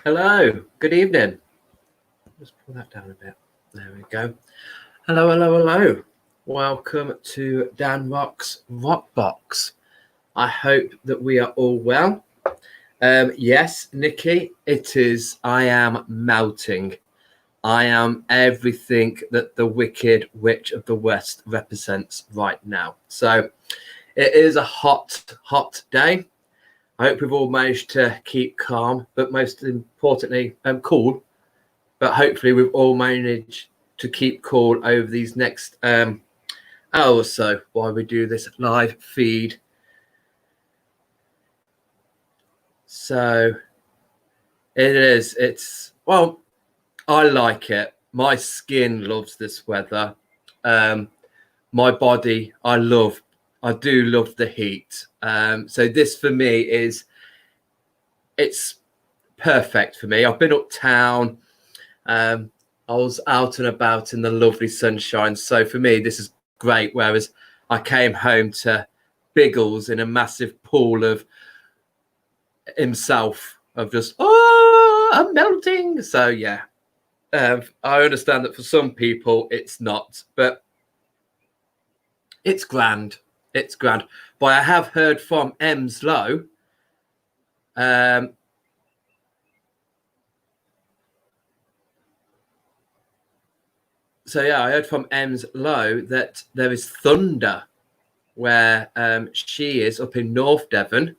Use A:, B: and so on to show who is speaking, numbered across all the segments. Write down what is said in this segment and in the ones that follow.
A: Hello, good evening. Just pull that down a bit. There we go. Hello, hello, hello. Welcome to Dan ROX Rock Box. I hope that we are all well. Yes, Nikki, it is. I am melting. I am everything that the Wicked Witch of the West represents right now. So it is a hot, hot day. I hope we've all managed to keep calm, but most importantly, cool. But hopefully we've all managed to keep cool over these next hour or so while we do this live feed. So well, I like it. My skin loves this weather. My body, I do love the heat. So this for me it's perfect for me. I've been uptown. I was out and about in the lovely sunshine. So for me, this is great. Whereas I came home to Biggles in a massive pool of himself of just, I'm melting. So yeah, I understand that for some people it's not, but it's grand. It's grand. But I have heard from Ems Low. So yeah, I heard from Ems Low that there is thunder where she is up in North Devon,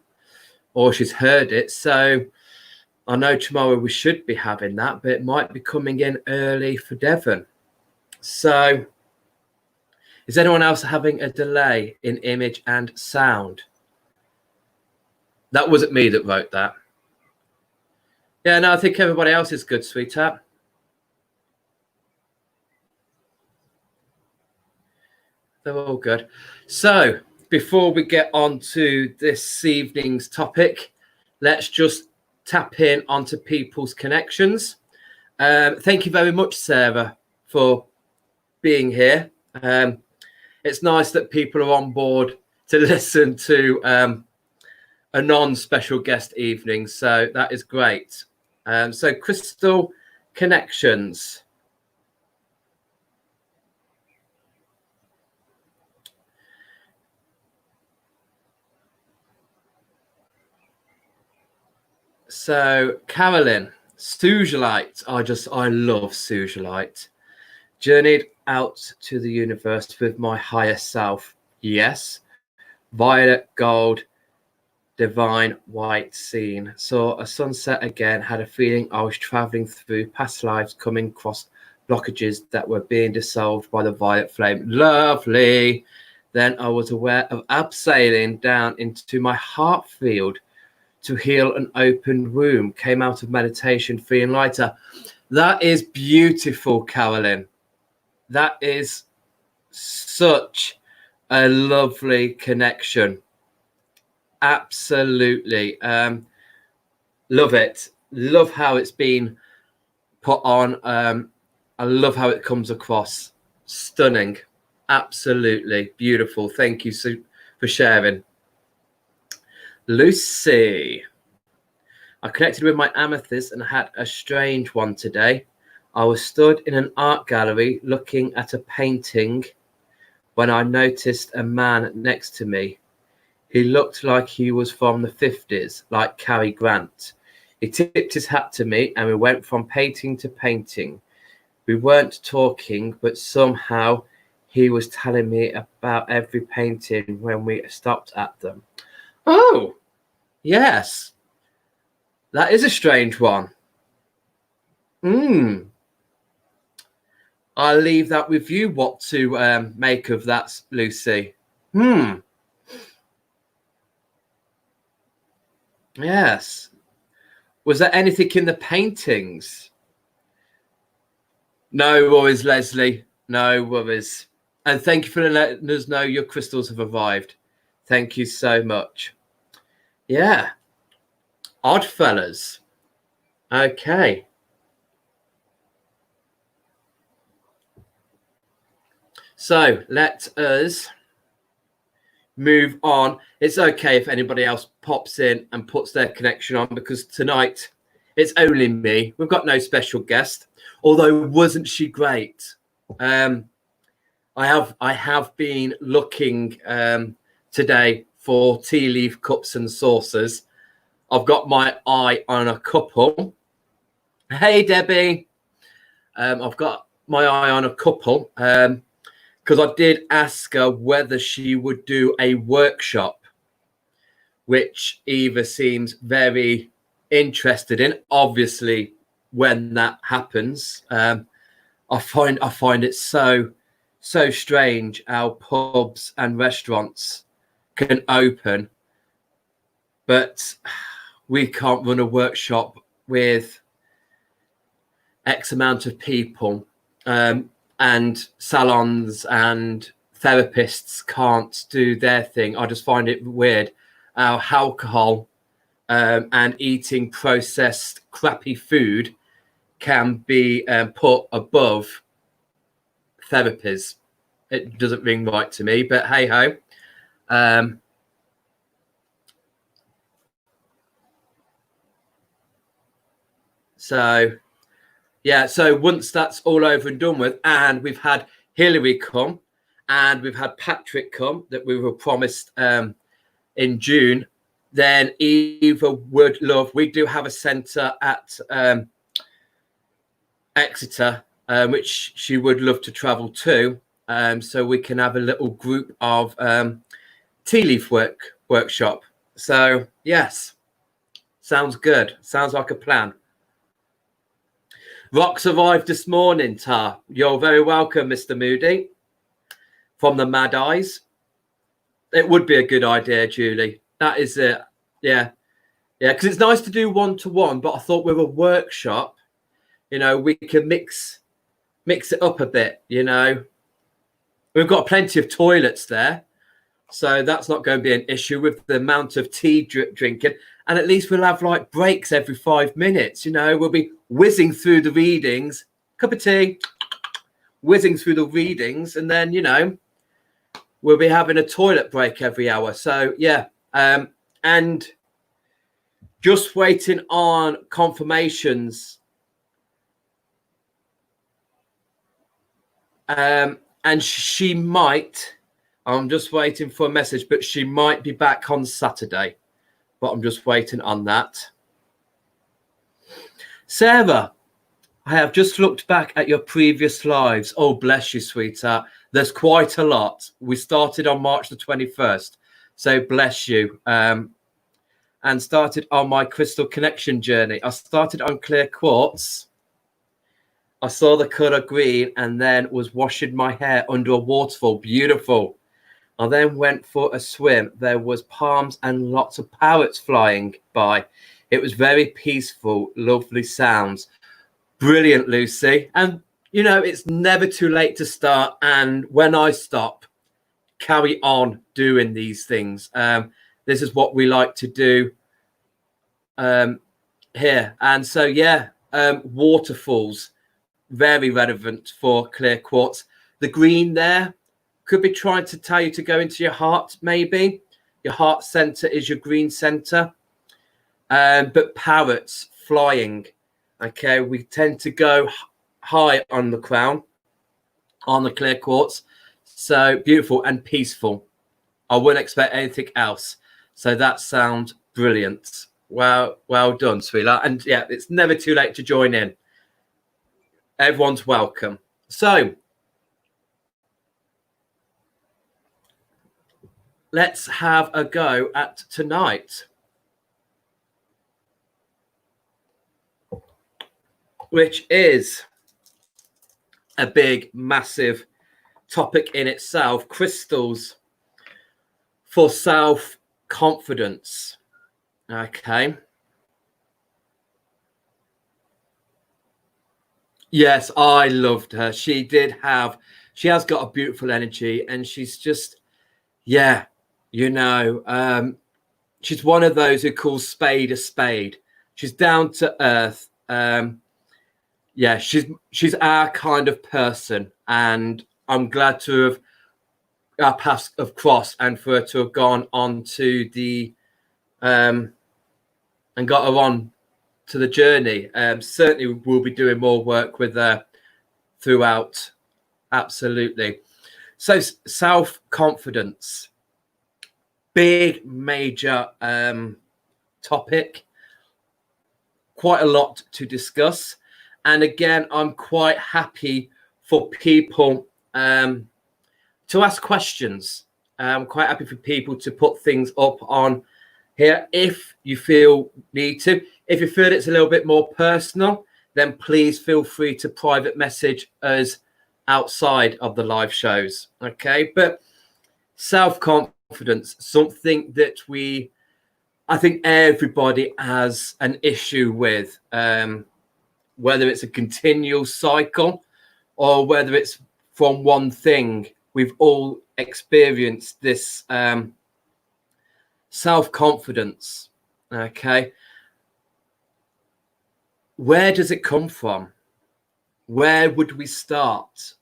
A: or she's heard it. So I know tomorrow we should be having that, but it might be coming in early for Devon. So is anyone else having a delay in image and sound? That wasn't me that wrote that. Yeah, no, I think everybody else is good, sweetheart. They're all good. So before we get on to this evening's topic, let's just tap in onto people's connections. Thank you very much, Sarah, for being here. It's nice that people are on board to listen to a non-special guest evening. So that is great. So Crystal Connections. So Carolyn, Sugelite. I love Sugelite. Journeyed out to the universe with my higher self. Yes. Violet gold, divine white scene. Saw a sunset again. Had a feeling I was traveling through past lives, coming across blockages that were being dissolved by the violet flame. Lovely. Then I was aware of abseiling down into my heart field to heal an open wound. Came out of meditation feeling lighter. That is beautiful, Carolyn. That is such a lovely connection. Absolutely. Love it. Love how it's been put on. I love how it comes across. Stunning. Absolutely beautiful. Thank you for sharing. Lucy. I connected with my amethyst and had a strange one today. I was stood in an art gallery looking at a painting when I noticed a man next to me. He looked like he was from the 50s, like Cary Grant. He tipped his hat to me and we went from painting to painting. We weren't talking, but somehow he was telling me about every painting when we stopped at them. Oh, yes. That is a strange one. I'll leave that with you, what to make of that, Lucy. Yes. Was there anything in the paintings? No worries, Leslie. No worries. And thank you for letting us know your crystals have arrived. Thank you so much. Yeah. Oddfellas. Okay. So let us move on. It's okay if anybody else pops in and puts their connection on, because tonight It's only me. We've got no special guest. Although, wasn't she great? I have been looking today for tea leaf cups and saucers. I've got my eye on a couple. Hey, Debbie. I've got my eye on a couple because I did ask her whether she would do a workshop, which Eva seems very interested in. Obviously, when that happens, I find it so strange how pubs and restaurants can open, but we can't run a workshop with X amount of people, and salons and therapists can't do their thing. I just find it weird how alcohol and eating processed crappy food can be put above therapies. It doesn't ring right to me, but hey ho. So once that's all over and done with, and we've had Hillary come and we've had Patrick come that we were promised in June, then Eva would love, we do have a centre at Exeter, which she would love to travel to, so we can have a little group of tea leaf workshop. So yes, sounds good. Sounds like a plan. ROX arrived this morning, Tar. You're very welcome, Mr. Moody, from the Mad Eyes. It would be a good idea, Julie. That is it. Yeah, because it's nice to do one-to-one, but I thought with a workshop, we could mix it up a bit. We've got plenty of toilets there, so that's not going to be an issue with the amount of tea drinking. And at least we'll have like breaks every 5 minutes. We'll be whizzing through the readings, cup of tea, whizzing through the readings, and then we'll be having a toilet break every hour. So yeah, and just waiting on confirmations. And she might, I'm just waiting for a message, but she might be back on Saturday. But I'm just waiting on that. Sarah, I have just looked back at your previous lives. Oh, bless you, sweetheart. There's quite a lot. We started on March the 21st. So bless you. And started on my crystal connection journey. I started on clear quartz. I saw the colour green and then was washing my hair under a waterfall. Beautiful. I then went for a swim. There was palms and lots of parrots flying by. It was very peaceful, lovely sounds. Brilliant, Lucy. And, it's never too late to start. And when I stop, carry on doing these things. This is what we like to do here. And so, yeah, waterfalls, very relevant for clear quartz. The green there could be trying to tell you to go into your heart, maybe. Your heart center is your green center. But parrots flying, okay, we tend to go high on the crown, on the clear quartz. So beautiful and peaceful. I wouldn't expect anything else. So that sounds brilliant. Well done, sweetheart. And yeah, it's never too late to join in. Everyone's welcome. So let's have a go at tonight, which is a big, massive topic in itself. Crystals for self-confidence. Okay. Yes, I loved her. She has got a beautiful energy, and she's just, yeah, she's one of those who calls spade a spade. She's down to earth. Yeah, she's our kind of person, and I'm glad to have our paths have crossed and for her to have gone on to the and got her on to the journey. Certainly we'll be doing more work with throughout. Absolutely. So self-confidence, big major topic, quite a lot to discuss. And again, I'm quite happy for people to ask questions. I'm quite happy for people to put things up on here if you feel need to. If you feel it's a little bit more personal, then please feel free to private message us outside of the live shows. Okay, but self-confidence, something that I think everybody has an issue with, whether it's a continual cycle or whether it's from one thing. We've all experienced this self-confidence. Okay, where does it come from? Where would we start?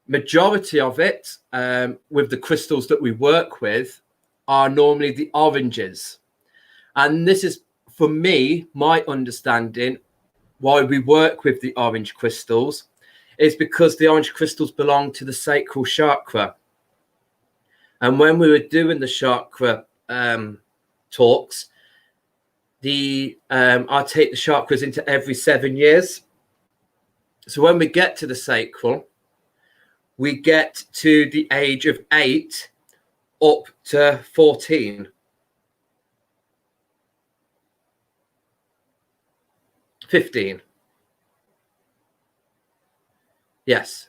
A: Majority of it, with the crystals that we work with, are normally the oranges. And this is, for me, my understanding, why we work with the orange crystals is because the orange crystals belong to the sacral chakra. And when we were doing the chakra talks, I take the chakras into every 7 years. So when we get to the sacral, we get to the age of 8 up to 14. 15. Yes.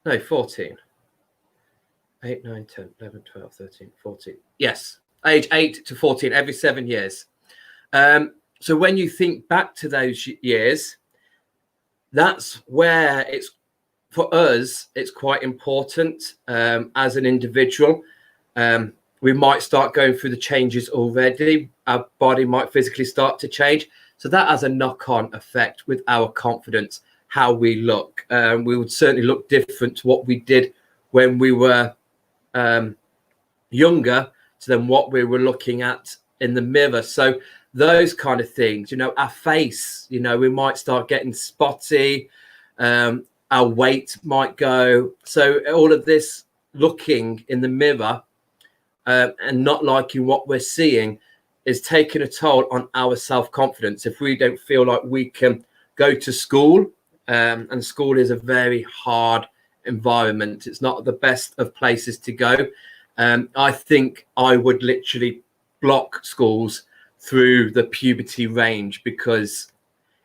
A: No, 14. 8, 9, 10, 11, 12, 13, 14. Yes. Age 8 to 14 every 7 years. So when you think back to those years, that's where it's, for us, it's quite important as an individual. We might start going through the changes already. Our body might physically start to change. So that has a knock-on effect with our confidence, how we look. We would certainly look different to what we did when we were younger to then what we were looking at in the mirror. So those kind of things, you know, our face, you know, we might start getting spotty. Our weight might go. So all of this looking in the mirror and not liking what we're seeing is taking a toll on our self-confidence. If we don't feel like we can go to school, and school is a very hard environment, it's not the best of places to go. I think I would literally block schools through the puberty range, because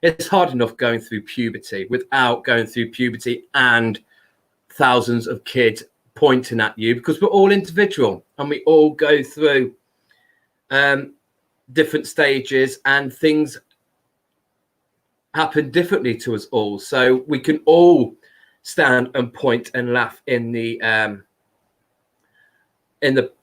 A: it's hard enough going through puberty without going through puberty and thousands of kids pointing at you, because we're all individual and we all go through different stages and things happen differently to us all. So we can all stand and point and laugh in the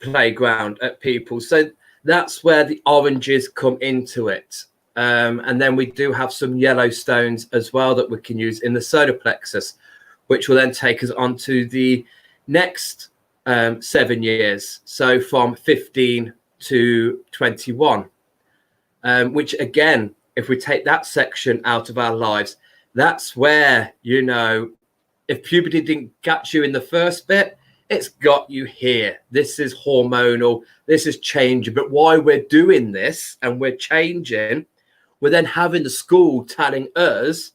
A: playground at people. So that's where the oranges come into it. And then we do have some yellow stones as well that we can use in the solar plexus, which will then take us on to the next 7 years. So from 15 to 21, which again, if we take that section out of our lives, that's where, you know, if puberty didn't catch you in the first bit, it's got you here. This is hormonal. This is changing. But why we're doing this and we're changing, we're then having the school telling us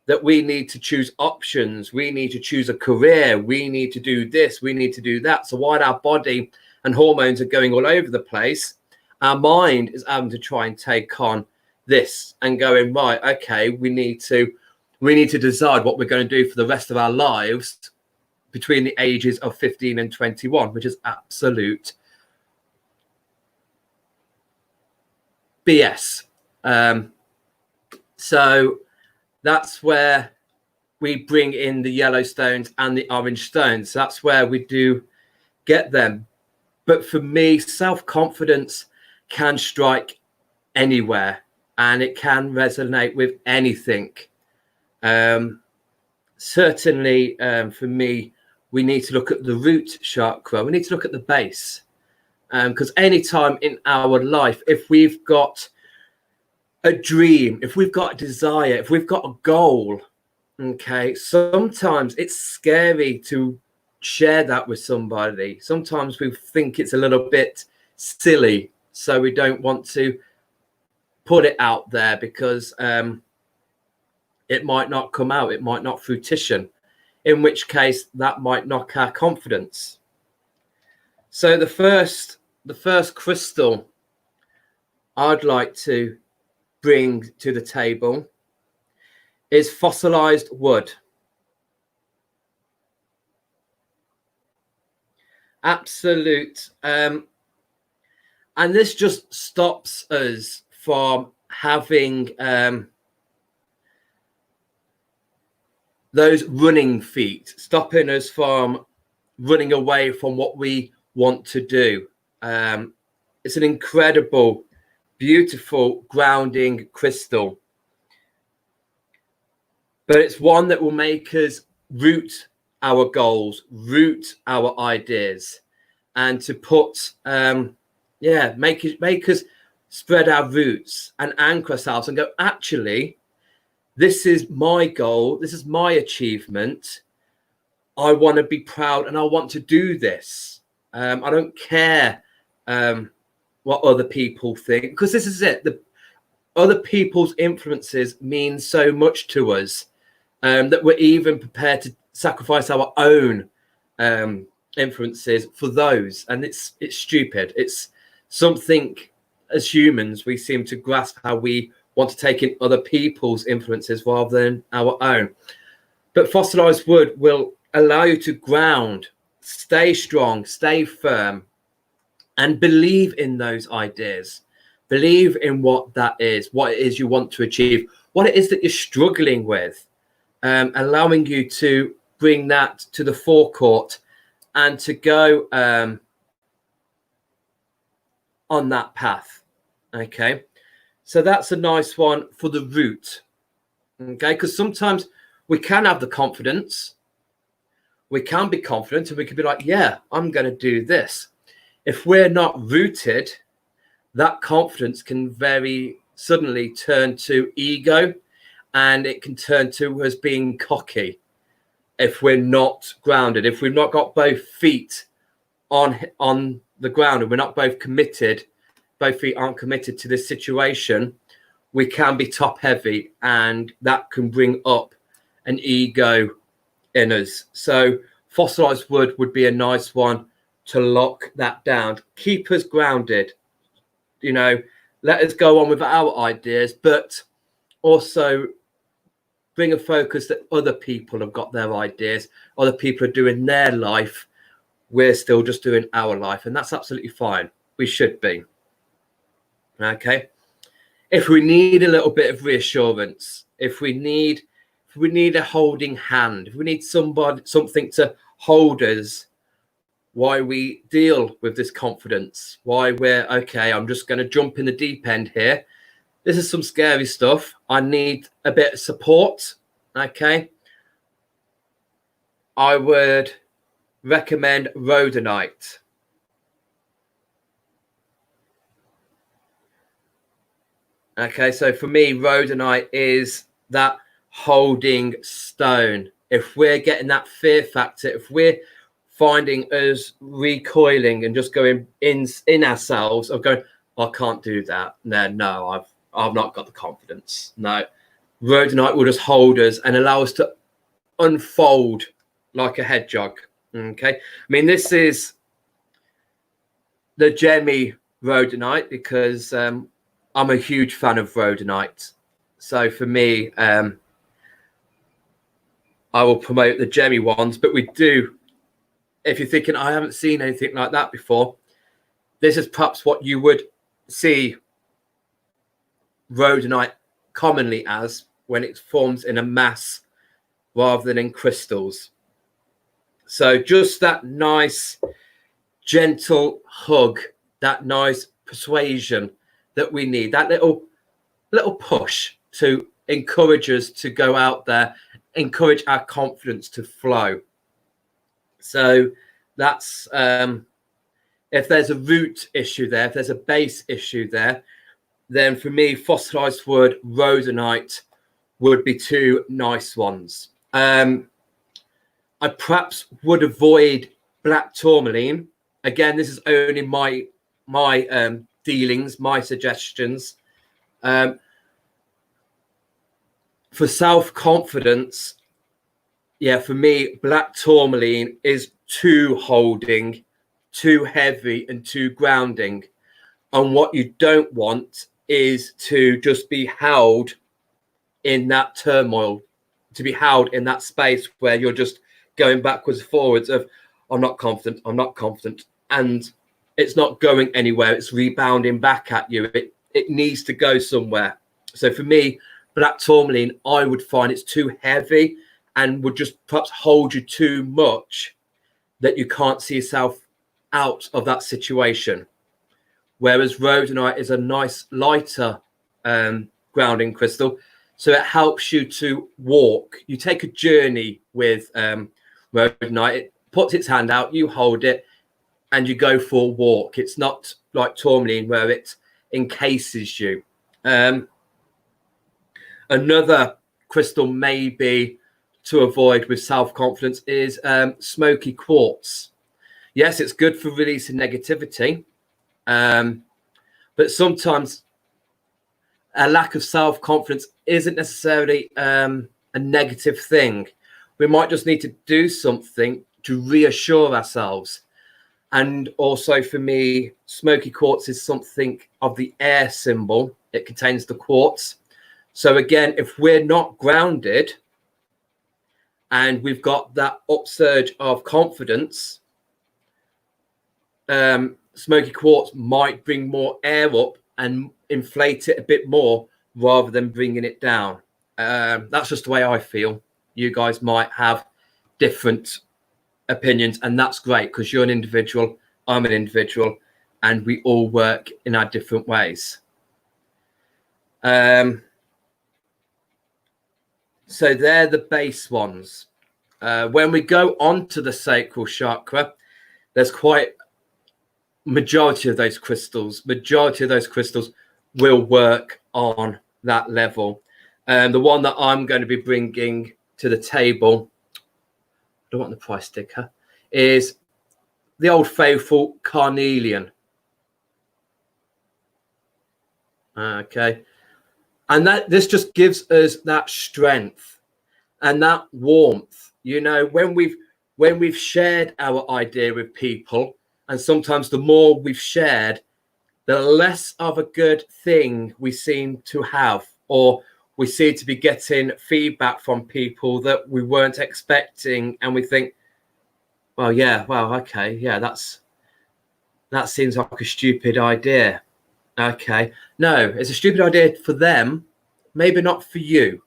A: that we need to choose options. We need to choose a career. We need to do this. We need to do that. So while our body and hormones are going all over the place, our mind is having to try and take on this and going, right, okay, we need to decide what we're going to do for the rest of our lives between the ages of 15 and 21, which is absolute BS. So that's where we bring in the yellow stones and the orange stones. That's where we do get them. But for me, self-confidence can strike anywhere and it can resonate with anything. Certainly, for me, we need to look at the root chakra. We need to look at the base. Because anytime in our life, if we've got a dream, if we've got a desire, if we've got a goal, okay, sometimes it's scary to share that with somebody. Sometimes we think it's a little bit silly, so we don't want to put it out there because it might not come out, it might not fruition, in which case that might knock our confidence. So the first crystal I'd like to bring to the table is fossilized wood. Absolute. And this just stops us from having those running feet, stopping us from running away from what we want to do. It's an incredible, beautiful, grounding crystal. But it's one that will make us root our goals, root our ideas, and to put, make us spread our roots and anchor ourselves and go, actually, this is my goal, this is my achievement. I want to be proud and I want to do this. I don't care what other people think, because this is it. The other people's influences mean so much to us that we're even prepared to sacrifice our own influences for those. And it's stupid. It's something as humans we seem to grasp, how we want to take in other people's influences rather than our own. But fossilized wood will allow you to ground, stay strong, stay firm, and believe in those ideas. Believe in what that is, what it is you want to achieve, what it is that you're struggling with, allowing you to bring that to the forecourt and to go on that path. Okay, so that's a nice one for the root. Okay, because sometimes we can have the confidence, we can be confident, and we can be like, yeah, I'm going to do this. If we're not rooted, that confidence can very suddenly turn to ego, and it can turn to us being cocky if we're not grounded, if we've not got both feet on the ground and we're not both committed, both feet aren't committed to this situation. We can be top heavy, and that can bring up an ego in us. So fossilized wood would be a nice one to lock that down, keep us grounded, let us go on with our ideas, but also bring a focus that other people have got their ideas, other people are doing their life, we're still just doing our life, and that's absolutely fine. We should be. Okay, if we need a little bit of reassurance, if we need a holding hand, if we need something to hold us while we deal with this confidence, why we're okay, I'm just going to jump in the deep end here, this is some scary stuff, I need a bit of support. Okay, I would recommend rhodonite. Okay, so for me, rhodonite is that holding stone. If we're getting that fear factor, if we're finding us recoiling and just going in ourselves of going, I can't do that. No, I've not got the confidence. No, rhodonite will just hold us and allow us to unfold like a hedgehog. Okay, I mean, this is the Gemmy rhodonite because I'm a huge fan of rhodonite. So for me, I will promote the Gemmy ones, but we do, if you're thinking, I haven't seen anything like that before, this is perhaps what you would see rhodonite commonly as when it forms in a mass rather than in crystals. So just that nice, gentle hug, that nice persuasion that we need, that little push to encourage us to go out there, encourage our confidence to flow. So that's If there's a root issue there, if there's a base issue there, then for me, fossilized wood, rhodonite would be two nice ones. I perhaps would avoid black tourmaline. Again, this is only my dealings, my suggestions. For self-confidence, yeah, for me, black tourmaline is too holding, too heavy, and too grounding. And what you don't want is to just be held in that turmoil, to be held in that space where you're just going backwards and forwards of, I'm not confident, I'm not confident. And it's not going anywhere. It's rebounding back at you. It needs to go somewhere. So for me, black tourmaline, I would find it's too heavy and would just perhaps hold you too much that you can't see yourself out of that situation. Whereas rhodonite is a nice lighter grounding crystal. So it helps you to walk. You take a journey with rhodonite. It puts its hand out, you hold it, and you go for a walk. It's not like tourmaline where it encases you. Another crystal maybe to avoid with self-confidence is smoky quartz. Yes, it's good for releasing negativity, but sometimes a lack of self-confidence isn't necessarily a negative thing. We might just need to do something to reassure ourselves. And also for me, smoky quartz is something of the air symbol. It contains the quartz. So again, if we're not grounded and we've got that upsurge of confidence, smoky quartz might bring more air up and inflate it a bit more rather than bringing it down. That's just the way I feel. You guys might have different opinions, and that's great because you're an individual, I'm an individual, and we all work in our different ways. So they're the base ones. When we go on to the sacral chakra, there's quite majority of those crystals will work on that level. The one that I'm going to be bringing to the table, I don't want the price sticker, is the old faithful carnelian. Okay. And this just gives us that strength and that warmth. You know, when we've shared our idea with people, and sometimes the more we've shared, the less of a good thing we seem to have, or we seem to be getting feedback from people that we weren't expecting, and we think, well, yeah, well, okay, yeah, that seems like a stupid idea. Okay, no, it's a stupid idea for them, maybe not for you.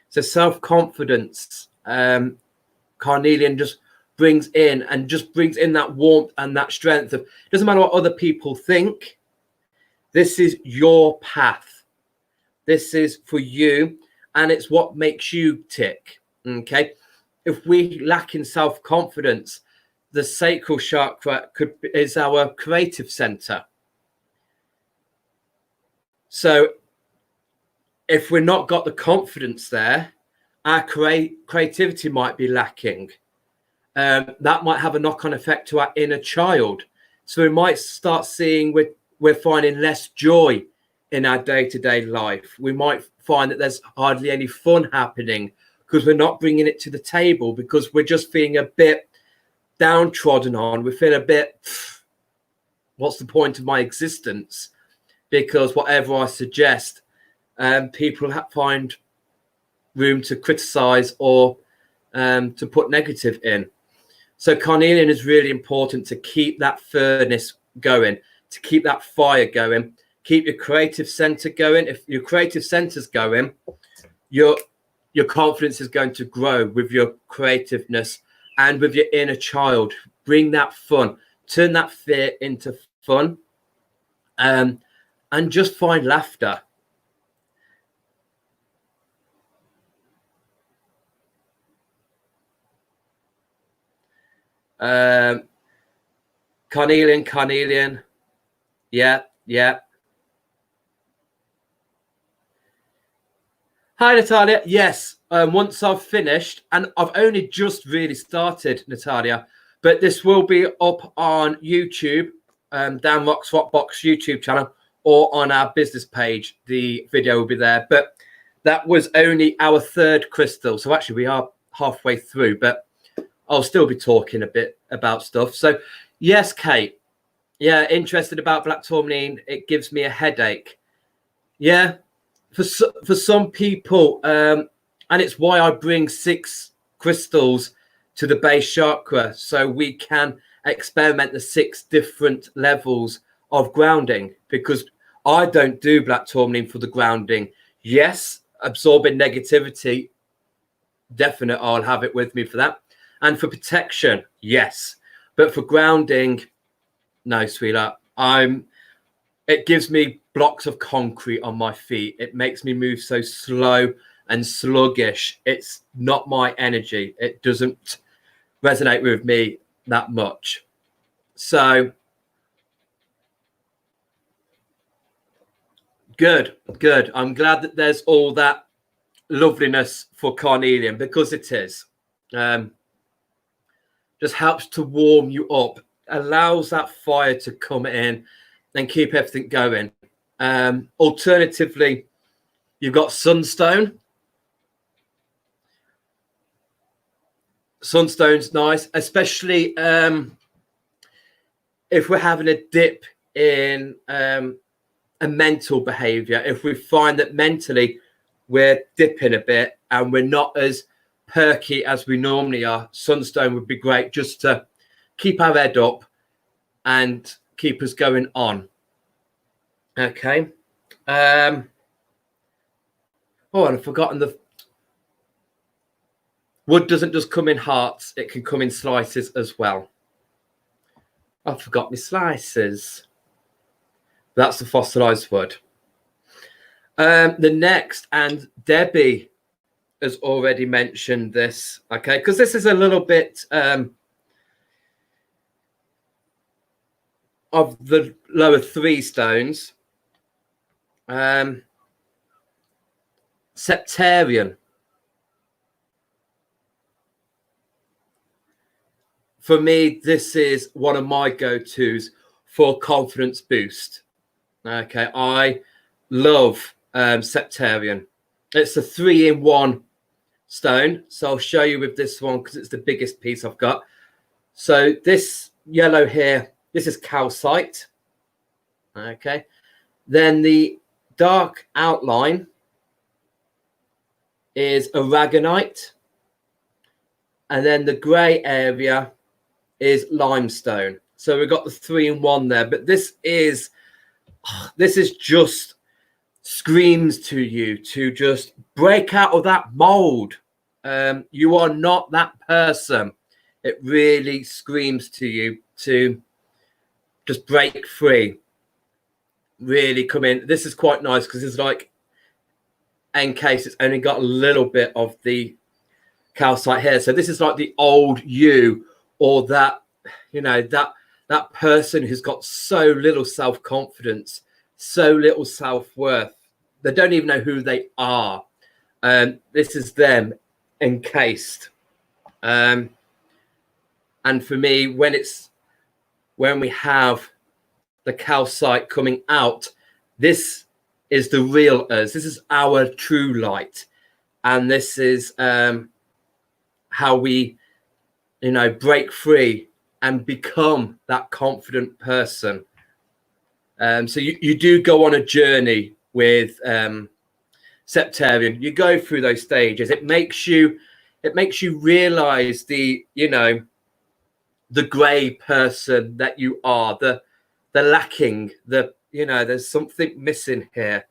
A: So self-confidence, carnelian just brings in that warmth and that strength of, it doesn't matter what other people think, this is your path, this is for you, and it's what makes you tick. Okay, if we lack in self-confidence, the sacral chakra is our creative center. So if we're not got the confidence there, our creativity might be lacking. That might have a knock-on effect to our inner child. So we might start seeing we're finding less joy in our day-to-day life. We might find that there's hardly any fun happening because we're not bringing it to the table, because we're just feeling a bit downtrodden on. We feel a bit, what's the point of my existence? Because whatever I suggest, people find room to criticize or to put negative in. So carnelian is really important to keep that furnace going, to keep that fire going, keep your creative center going. If your creative center's going, your confidence is going to grow with your creativeness and with your inner child. Bring that fun, turn that fear into fun, and just find laughter. Carnelian. Yeah, yeah. Hi, Natalia. Yes, once I've finished, and I've only just really started, Natalia, but this will be up on YouTube, Dan ROX Box YouTube channel, or on our business page. The video will be there. But that was only our third crystal. So actually, we are halfway through, but I'll still be talking a bit about stuff. So, yes, Kate. Yeah, interested about black tourmaline. It gives me a headache. Yeah, for some people, and it's why I bring 6 crystals to the base chakra, so we can experiment the 6 different levels of grounding, because I don't do black tourmaline for the grounding. Yes, absorbing negativity, definite, I'll have it with me for that. And for protection, yes, but for grounding, no, sweetheart. It gives me blocks of concrete on my feet. It makes me move so slow and sluggish. It's not my energy. It doesn't resonate with me that much. So good. I'm glad that there's all that loveliness for carnelian, because it is. Just helps to warm you up, allows that fire to come in and keep everything going. Alternatively, you've got sunstone. Sunstone's nice, especially if we're having a dip in a mental behavior. If we find that mentally we're dipping a bit and we're not as perky as we normally are, sunstone would be great just to keep our head up and keep us going on. Okay. Oh, and I've forgotten, the wood doesn't just come in hearts, it can come in slices as well. I forgot my slices. That's the fossilized wood. The next, and Debbie has already mentioned this, okay, because this is a little bit of the lower 3 stones. Septarian. For me, this is one of my go-tos for confidence boost. Okay, I love Septarian. It's a 3-in-1 stone. So I'll show you with this one because it's the biggest piece I've got. So this yellow here, this is calcite. Okay. Then the dark outline is aragonite. And then the grey area is limestone. So we've got the 3-in-1 there. But this is just screams to you to just break out of that mold. You are not that person. It really screams to you to just break free, really come in. This is quite nice because it's like, in case it's only got a little bit of the calcite here. So this is like the old you, or that, you know, that person who's got so little self-confidence, so little self-worth. They don't even know who they are. This is them encased. And for me, when we have the calcite coming out, this is the real us. This is our true light. And this is how we, you know, break free and become that confident person. So you do go on a journey with Septarian. You go through those stages. It makes you realize the, you know, the grey person that you are, the lacking, the, you know, there's something missing here.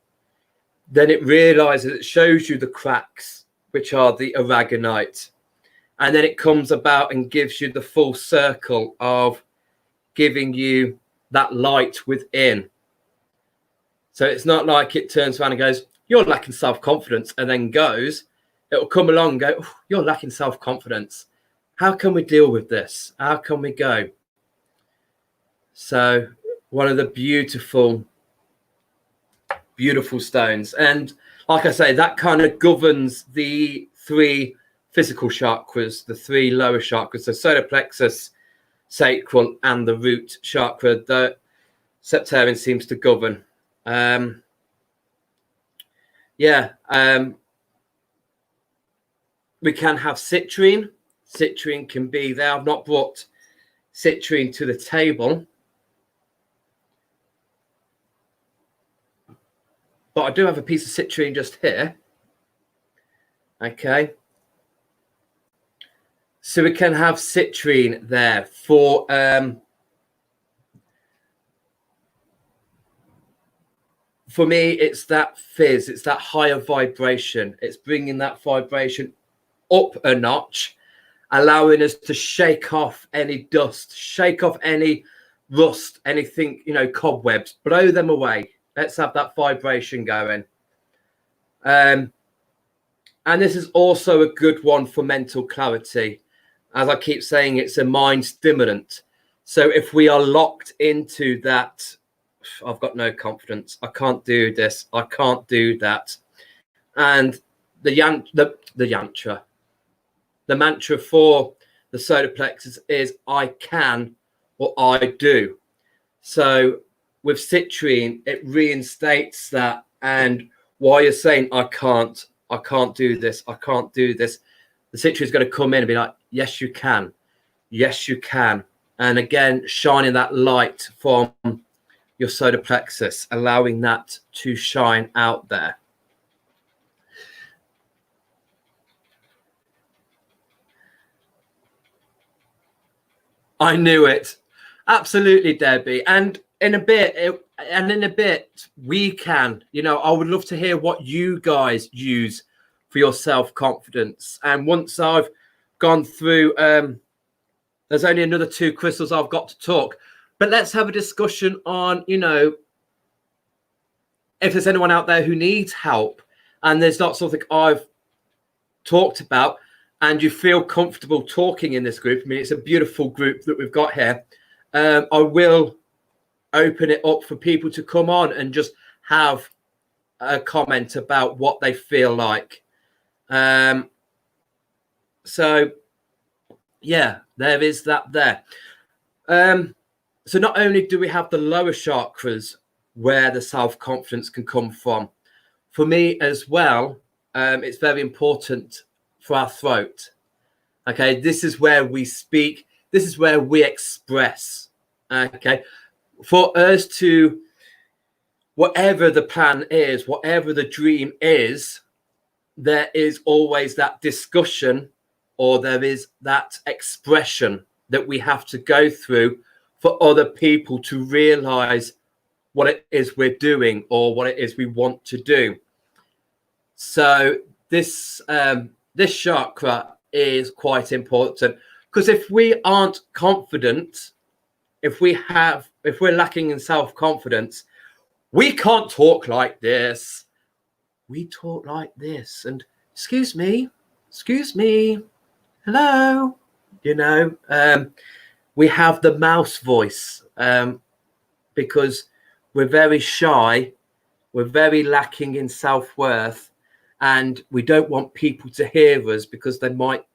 A: Then it realizes, it shows you the cracks, which are the aragonite. And then it comes about and gives you the full circle of giving you that light within. So it's not like it turns around and goes, you're lacking self-confidence, and then goes. It will come along and go, oh, you're lacking self-confidence. How can we deal with this? How can we go? So one of the beautiful stones. And like I say, that kind of governs the 3 physical chakras, the 3 lower chakras, so solar plexus, sacral, and the root chakra that septarian seems to govern. We can have citrine. Citrine can be there. I've not brought citrine to the table, but I do have a piece of citrine just here. Okay. So we can have citrine there for me, it's that fizz, it's that higher vibration. It's bringing that vibration up a notch, allowing us to shake off any dust, shake off any rust, anything, cobwebs, blow them away. Let's have that vibration going. And this is also a good one for mental clarity. As I keep saying, it's a mind stimulant. So if we are locked into that, I've got no confidence, I can't do this, I can't do that. And the mantra for the solar plexus is I can or I do. So with citrine, it reinstates that. And while you're saying I can't do this, I can't do this, the citrine is going to come in and be like, yes, you can. Yes, you can. And again, shining that light from your solar plexus, allowing that to shine out there. I knew it. Absolutely, Debbie. And in a bit, we can, I would love to hear what you guys use for your self-confidence. And once I've gone through, there's only another 2 crystals I've got to talk. But let's have a discussion on, if there's anyone out there who needs help and there's not something I've talked about and you feel comfortable talking in this group. I mean, it's a beautiful group that we've got here. I will open it up for people to come on and just have a comment about what they feel like. So, yeah, there is that there. So not only do we have the lower chakras where the self-confidence can come from, for me as well, it's very important for our throat. Okay, this is where we speak. This is where we express. Okay, for us to, whatever the plan is, whatever the dream is, there is always that discussion or there is that expression that we have to go through for other people to realize what it is we're doing or what it is we want to do. So this chakra is quite important, because if we aren't confident, if we're lacking in self-confidence, we can't talk like this. We talk like this, and excuse me, hello, we have the mouse voice, because we're very shy, we're very lacking in self-worth, and we don't want people to hear us because they might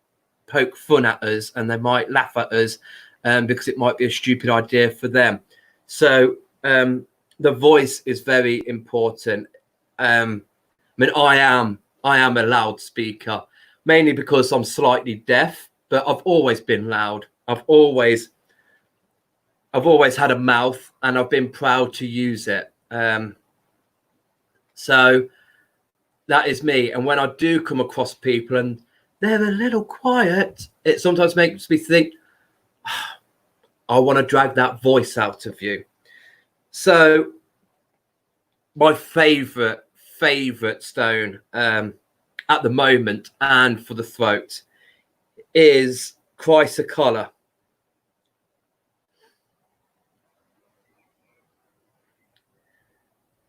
A: poke fun at us and they might laugh at us, because it might be a stupid idea for them. So the voice is very important. I mean, I am a loudspeaker, mainly because I'm slightly deaf, but I've always been loud. I've always had a mouth, and I've been proud to use it. So that is me. And when I do come across people and they're a little quiet, it sometimes makes me think, I want to drag that voice out of you. So my favorite stone at the moment and for the throat is chrysocolla.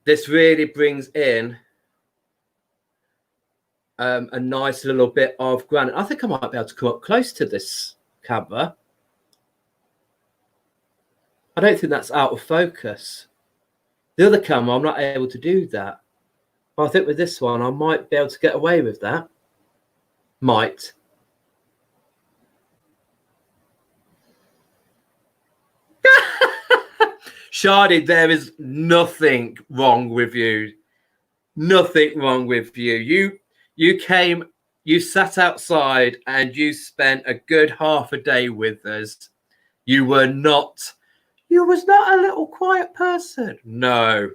A: This really brings in a nice little bit of granite. I think I might be able to come up close to this camera. I don't think that's out of focus. The other camera, I'm not able to do that. But I think with this one, I might be able to get away with that. Might. Shardy, there is nothing wrong with you. Nothing wrong with you. You came, you sat outside and you spent a good half a day with us. You was not a little quiet person. No.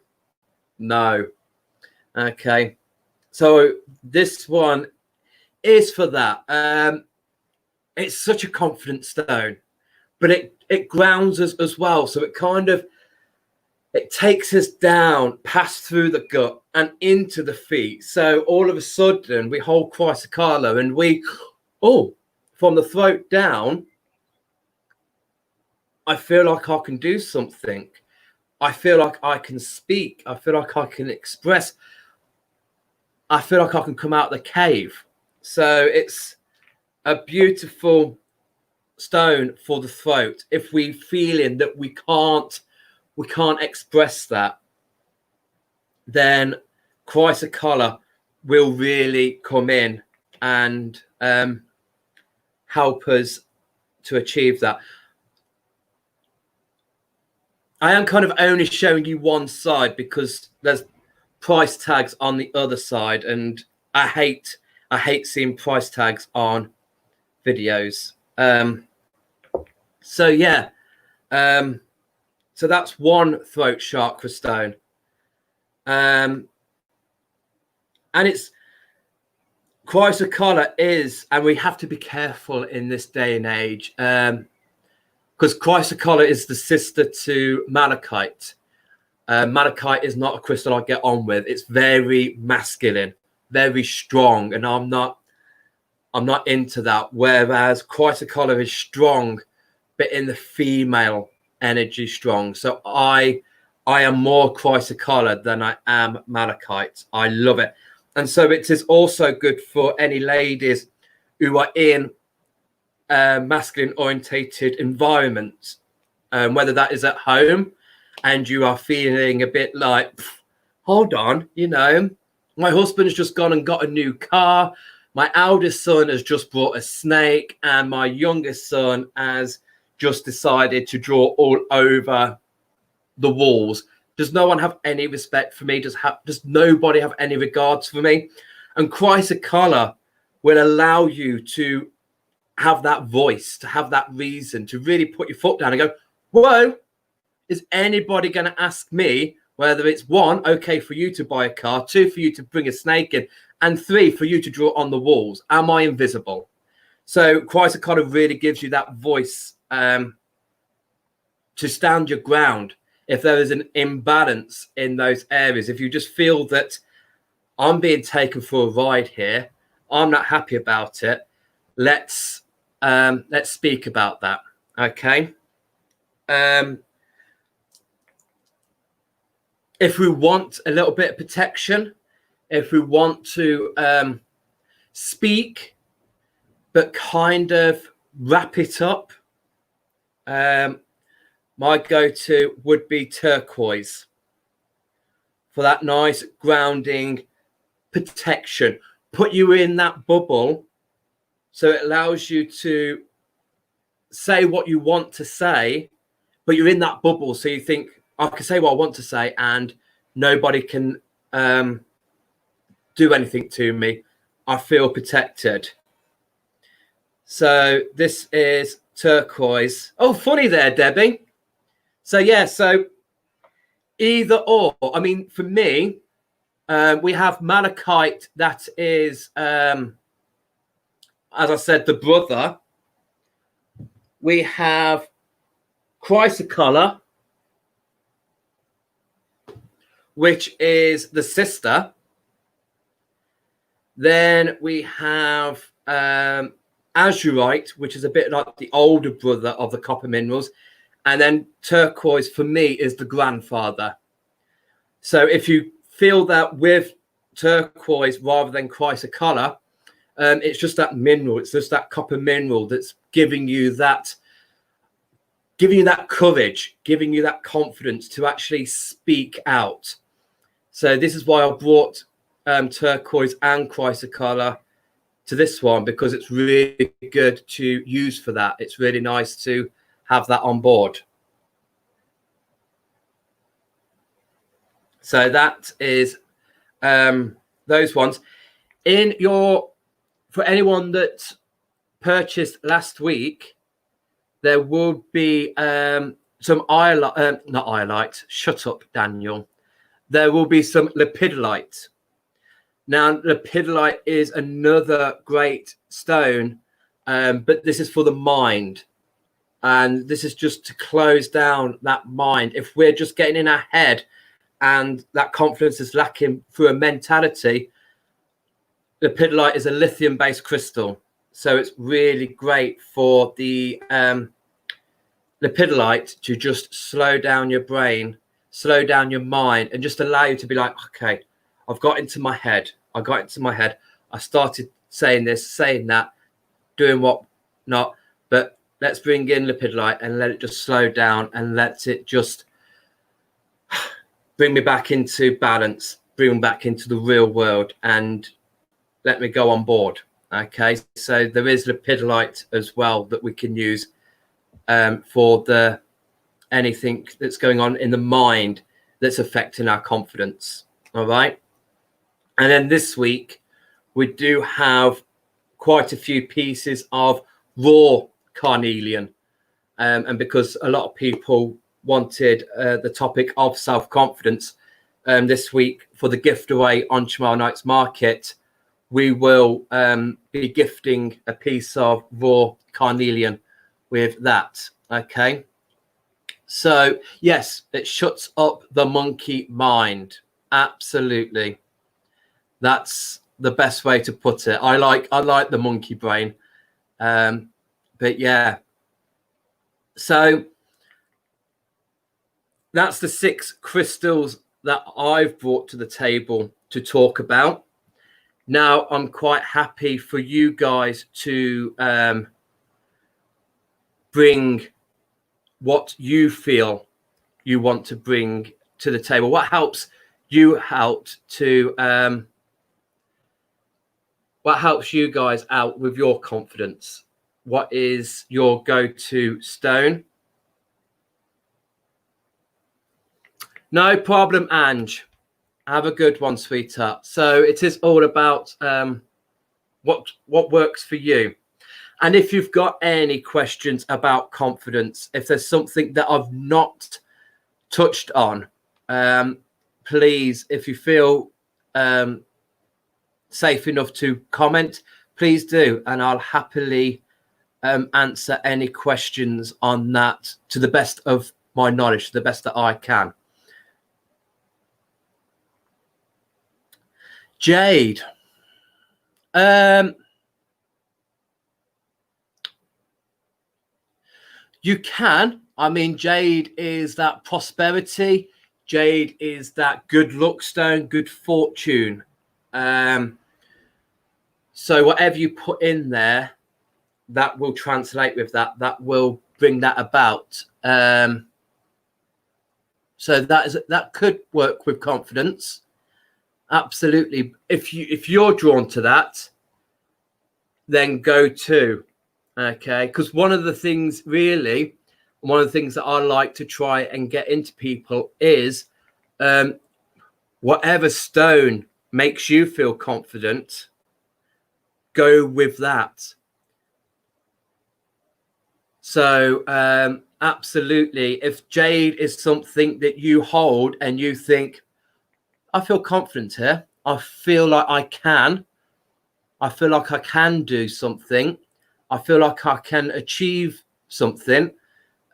A: Okay. So this one is for that. It's such a confident stone, but it grounds us as well. So it takes us down, past through the gut and into the feet. So all of a sudden we hold Chrysocolla and from the throat down, I feel like I can do something. I feel like I can speak. I feel like I can express. I feel like I can come out of the cave. So it's a beautiful stone for the throat. If we feeling that we can't express that, then Chrysocolla will really come in and help us to achieve that. I am kind of only showing you one side because there's price tags on the other side, and I hate seeing price tags on videos. So yeah, so that's one throat chakra stone, and it's Chrysocolla is, and we have to be careful in this day and age, because Chrysocolla is the sister to malachite. Malachite is not a crystal I get on with. It's very masculine, very strong, and I'm not into that. Whereas Chrysocolla is strong, but in the female energy strong. So I am more Chrysocolla than I am malachite. I love it. And so it is also good for any ladies who are in masculine orientated environments, whether that is at home and you are feeling a bit like, hold on, my husband's just gone and got a new car, my eldest son has just brought a snake, and my youngest son has just decided to draw all over the walls. Does no one have any respect for me? Does nobody have any regards for me? And Chrysocolla will allow you to have that voice, to have that reason, to really put your foot down and go, whoa, is anybody going to ask me whether it's one, okay for you to buy a car, two, for you to bring a snake in, and three, for you to draw on the walls? Am I invisible? So Chrysocolla really gives you that voice to stand your ground. If there is an imbalance in those areas, if you just feel that I'm being taken for a ride here, I'm not happy about it, let's speak about that. Okay. If we want a little bit of protection, if we want to speak but kind of wrap it up, my go-to would be turquoise for that nice grounding protection. Put you in that bubble, so it allows you to say what you want to say, but you're in that bubble, so you think, I can say what I want to say and nobody can do anything to me. I feel protected. So this is turquoise. Oh, funny there, Debbie. So yeah, so either or. I mean, for me, we have malachite that is, as I said, the brother. We have Chrysocolla, which is the sister. Then we have azurite, which is a bit like the older brother of the copper minerals. And then turquoise, for me, is the grandfather. So if you feel that with turquoise rather than Chrysocolla, it's just that mineral. It's just that copper mineral that's giving you that giving you that courage, giving you that confidence to actually speak out. So this is why I brought turquoise and chrysocolor to this one, because it's really good to use for that. It's really nice to have that on board. So that is those ones. For anyone that purchased last week, there will be some not iolite. Shut up, Daniel. There will be some lepidolite. Now, lepidolite is another great stone, but this is for the mind. And this is just to close down that mind. If we're just getting in our head and that confidence is lacking through a mentality, lepidolite is a lithium-based crystal. So it's really great for the lepidolite to just slow down your brain, slow down your mind, and just allow you to be like, okay, I've got into my head. I started saying this, saying that, doing what not, but let's bring in lepidolite and let it just slow down and let it just bring me back into balance, bring me back into the real world and let me go on board. Okay, so there is lepidolite as well that we can use for anything that's going on in the mind that's affecting our confidence. All right. And then this week, we do have quite a few pieces of raw carnelian. And because a lot of people wanted the topic of self-confidence this week for the gift away on tomorrow night's market, we will be gifting a piece of raw carnelian with that. Okay. So, yes, it shuts up the monkey mind. Absolutely. That's the best way to put it. I like the monkey brain. But yeah. So that's the 6 crystals that I've brought to the table to talk about. Now, I'm quite happy for you guys to bring what you feel you want to bring to the table. What helps you out to what helps you guys out with your confidence? What is your go-to stone? No problem, Ange. Have a good one, sweetheart. So it is all about what works for you. And if you've got any questions about confidence, if there's something that I've not touched on, please, if you feel safe enough to comment, please do. And I'll happily answer any questions on that to the best of my knowledge, to the best that I can. Jade. You can. I mean, jade is that prosperity. Jade is that good luck stone, good fortune. So whatever you put in there, that will translate with that. That will bring that about. So that could work with confidence. Absolutely. If you're drawn to that, then go to. Okay, because one of the things that I like to try and get into people is whatever stone makes you feel confident, go with that. So absolutely, if jade is something that you hold and you think, I feel confident here, I feel like I can do something, I feel like I can achieve something,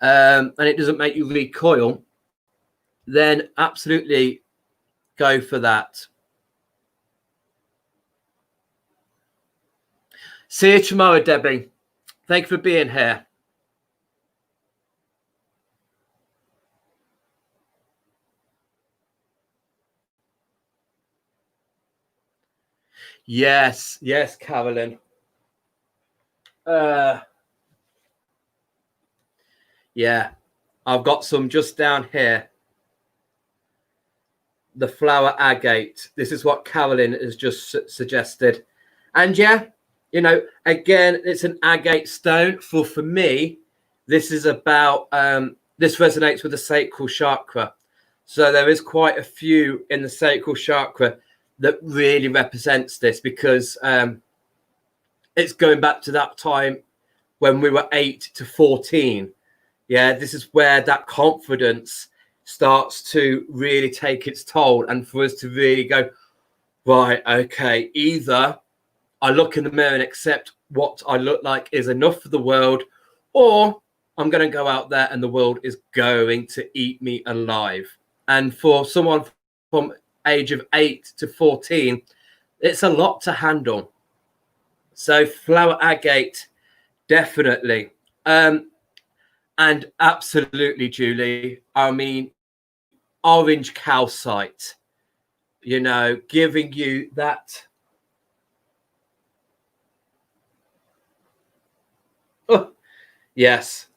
A: and it doesn't make you recoil, then absolutely go for that. See you tomorrow, Debbie. Thank you for being here. Yes, Carolyn. Yeah, I've got some just down here. The flower agate. This is what Carolyn has just suggested. And yeah, you know, again, it's an agate stone. For me, this is about this resonates with the sacral chakra. So there is quite a few in the sacral chakra that really represents this, because it's going back to that time when we were 8 to 14. Yeah, this is where that confidence starts to really take its toll, and for us to really go, right, okay, either I look in the mirror and accept what I look like is enough for the world, or I'm going to go out there and the world is going to eat me alive. And for someone from age of 8 to 14, it's a lot to handle. So flower agate, definitely. And absolutely, Julie, I mean, orange calcite, you know, giving you that. Oh, yes.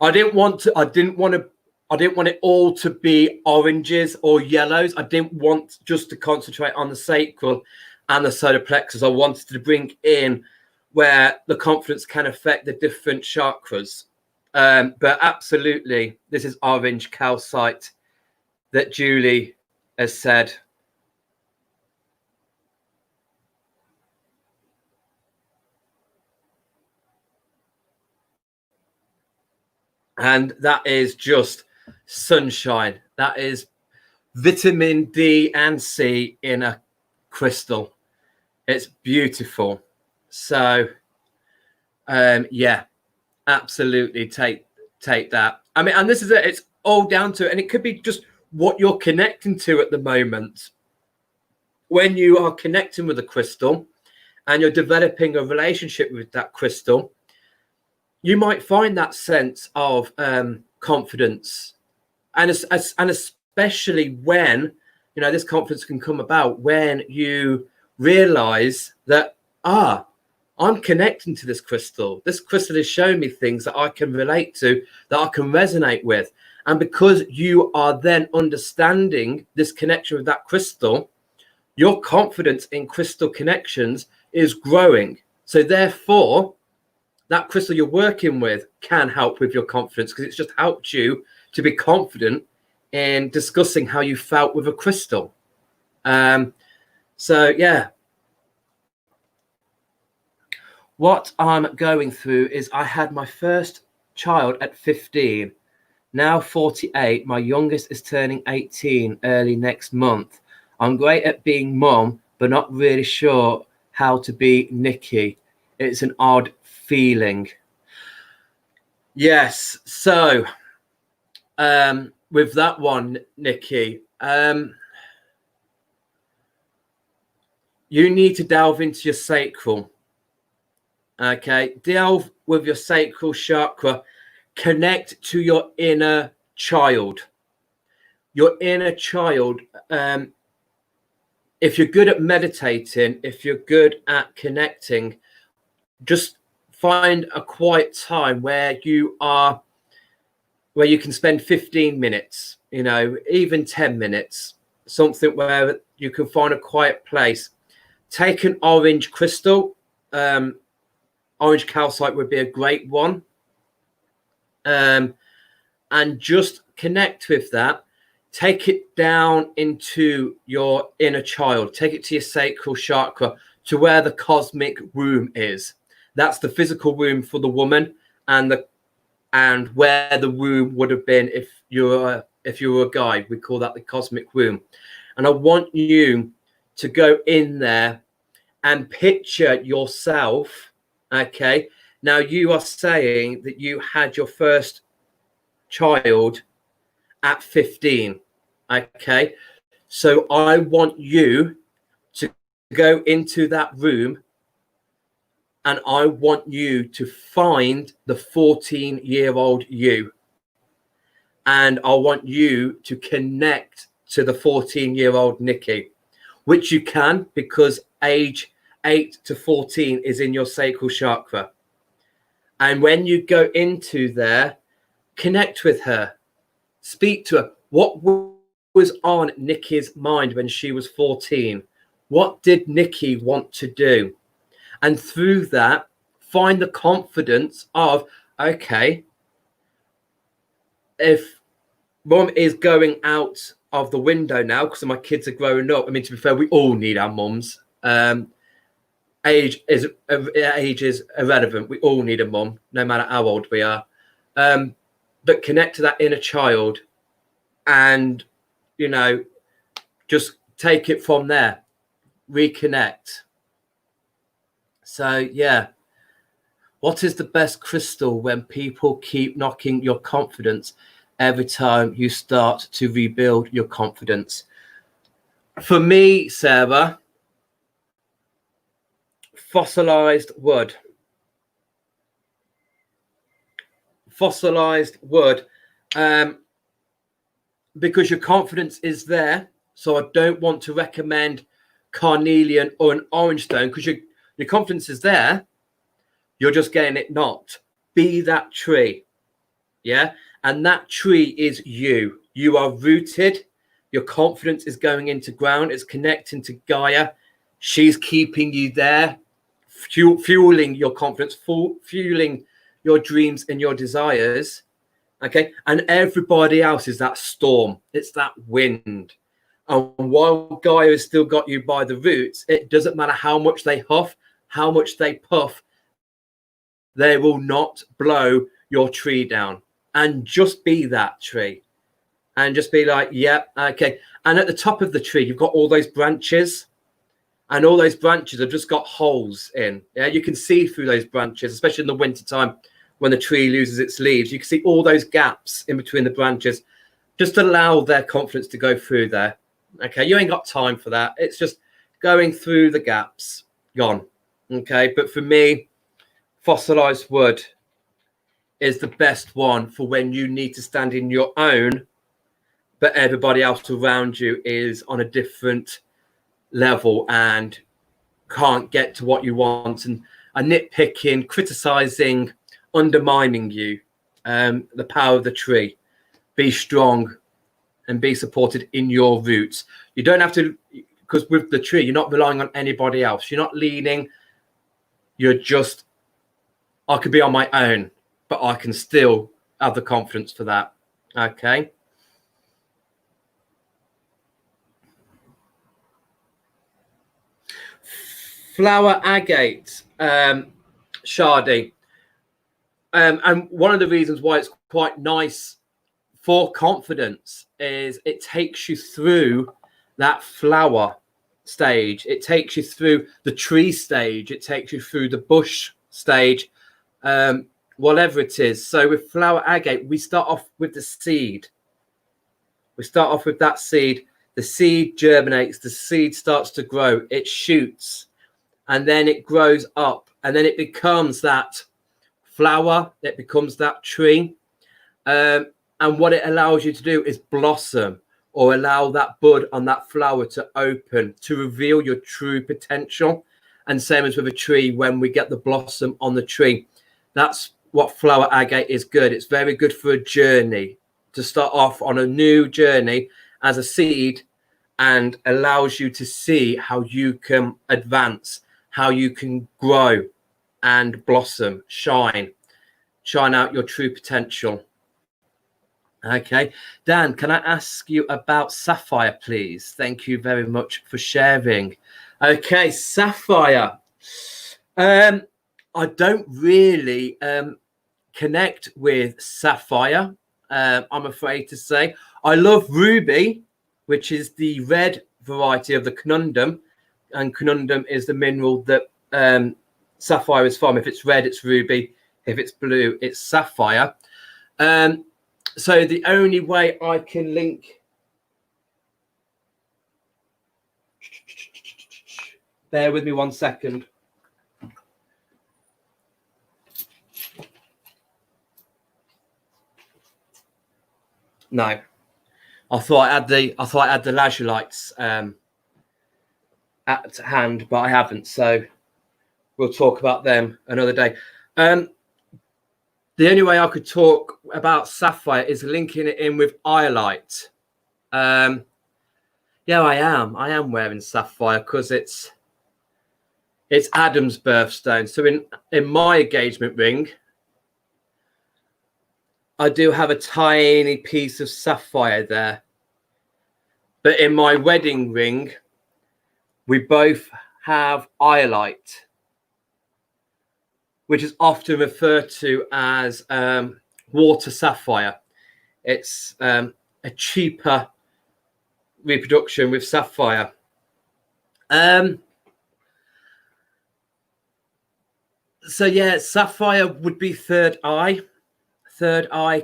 A: I didn't want it all to be oranges or yellows. I didn't want just to concentrate on the sacral and the solar plexus. I wanted to bring in where the confidence can affect the different chakras. But absolutely, this is orange calcite that Julie has said. And that is just sunshine. That is vitamin D and C in a crystal. It's beautiful. So, yeah, absolutely take that. I mean, and this is it. It's all down to it. And it could be just what you're connecting to at the moment. When you are connecting with a crystal and you're developing a relationship with that crystal, you might find that sense of confidence, and especially when, you know, this confidence can come about when you realize that I'm connecting to this crystal. This crystal is showing me things that I can relate to, that I can resonate with. And because you are then understanding this connection with that crystal, your confidence in crystal connections is growing. So therefore, that crystal you're working with can help with your confidence, because it's just helped you to be confident in discussing how you felt with a crystal. So yeah, what I'm going through is I had my first child at 15, now 48. My youngest is turning 18 early next month. I'm great at being mum, but not really sure how to be Nikki. It's an odd feeling. Yes. So with that one, Nikki, you need to delve into your sacral. Okay, delve with your sacral chakra. Connect to your inner child. Your inner child. If you're good at meditating, if you're good at connecting, just find a quiet time where you can spend 15 minutes, you know, even 10 minutes, something where you can find a quiet place. Take an orange crystal. Orange calcite would be a great one. And just connect with that. Take it down into your inner child. Take it to your sacral chakra, to where the cosmic womb is. That's the physical womb for the woman, and where the womb would have been if you were a guy. We call that the cosmic womb. And I want you to go in there and picture yourself. Okay. Now you are saying that you had your first child at 15. Okay. So I want you to go into that room, and I want you to find the 14-year-old you. And I want you to connect to the 14-year-old Nikki, which you can, because age 8 to 14 is in your sacral chakra. And when you go into there, connect with her, speak to her. What was on Nikki's mind when she was 14? What did Nikki want to do? And through that, find the confidence of, okay, if mom is going out of the window now because my kids are growing up. I mean, to be fair, we all need our mums. Age is irrelevant. We all need a mum, no matter how old we are. But connect to that inner child, and just take it from there. Reconnect. So yeah, what is the best crystal when people keep knocking your confidence every time you start to rebuild your confidence? For me, Sarah, fossilized wood. Fossilized wood, because your confidence is there. So I don't want to recommend carnelian or an orange stone, because your confidence is there. You're just getting it knocked. Be that tree. Yeah. And that tree is you. You are rooted. Your confidence is going into ground. It's connecting to Gaia. She's keeping you there, fueling your confidence, fueling your dreams and your desires. Okay. And everybody else is that storm. It's that wind. And while Gaia has still got you by the roots, it doesn't matter how much they huff, how much they puff, they will not blow your tree down. And just be that tree. And just be like, yeah, okay. And at the top of the tree, you've got all those branches. And all those branches have just got holes in. Yeah, you can see through those branches, especially in the wintertime when the tree loses its leaves. You can see all those gaps in between the branches. Just allow their confidence to go through there. Okay, you ain't got time for that. It's just going through the gaps. Gone. Okay, but for me, fossilized wood is the best one for when you need to stand in your own, but everybody else around you is on a different level and can't get to what you want and are nitpicking, criticizing, undermining you. The power of the tree. Be strong and be supported in your roots. You don't have to, because with the tree, you're not relying on anybody else. You're not leaning. You're just, I could be on my own, but I can still have the confidence for that. Okay. Flower agate, Shardy. And one of the reasons why it's quite nice for confidence is it takes you through that flower stage. It takes you through the tree stage. It takes you through the bush stage, whatever it is. So with flower agate, we start off with the seed. We start off with that seed. The seed germinates. The seed starts to grow. It shoots. And then it grows up. And then it becomes that flower. It becomes that tree. And what it allows you to do is blossom, or allow that bud on that flower to open, to reveal your true potential. And same as with a tree, when we get the blossom on the tree, that's what flower agate is good. It's very good for a journey, to start off on a new journey as a seed, and allows you to see how you can advance, how you can grow and blossom, shine out your true potential. Okay, Dan, can I ask you about sapphire, please? Thank you very much for sharing. Okay, sapphire. I don't really connect with sapphire, I'm afraid to say. I love ruby, which is the red variety of the conundrum, and conundrum is the mineral that sapphire is from. If it's red, it's ruby. If it's blue, it's sapphire. So the only way I can link, bear with me 1 second. No, I thought I had the lazulites at hand, but I haven't. So we'll talk about them another day. the only way I could talk about sapphire is linking it in with iolite. Yeah, I am wearing sapphire because it's Adam's birthstone. So in my engagement ring, I do have a tiny piece of sapphire there. But in my wedding ring, we both have iolite, which is often referred to as water sapphire. It's a cheaper reproduction with sapphire. So yeah, sapphire would be third eye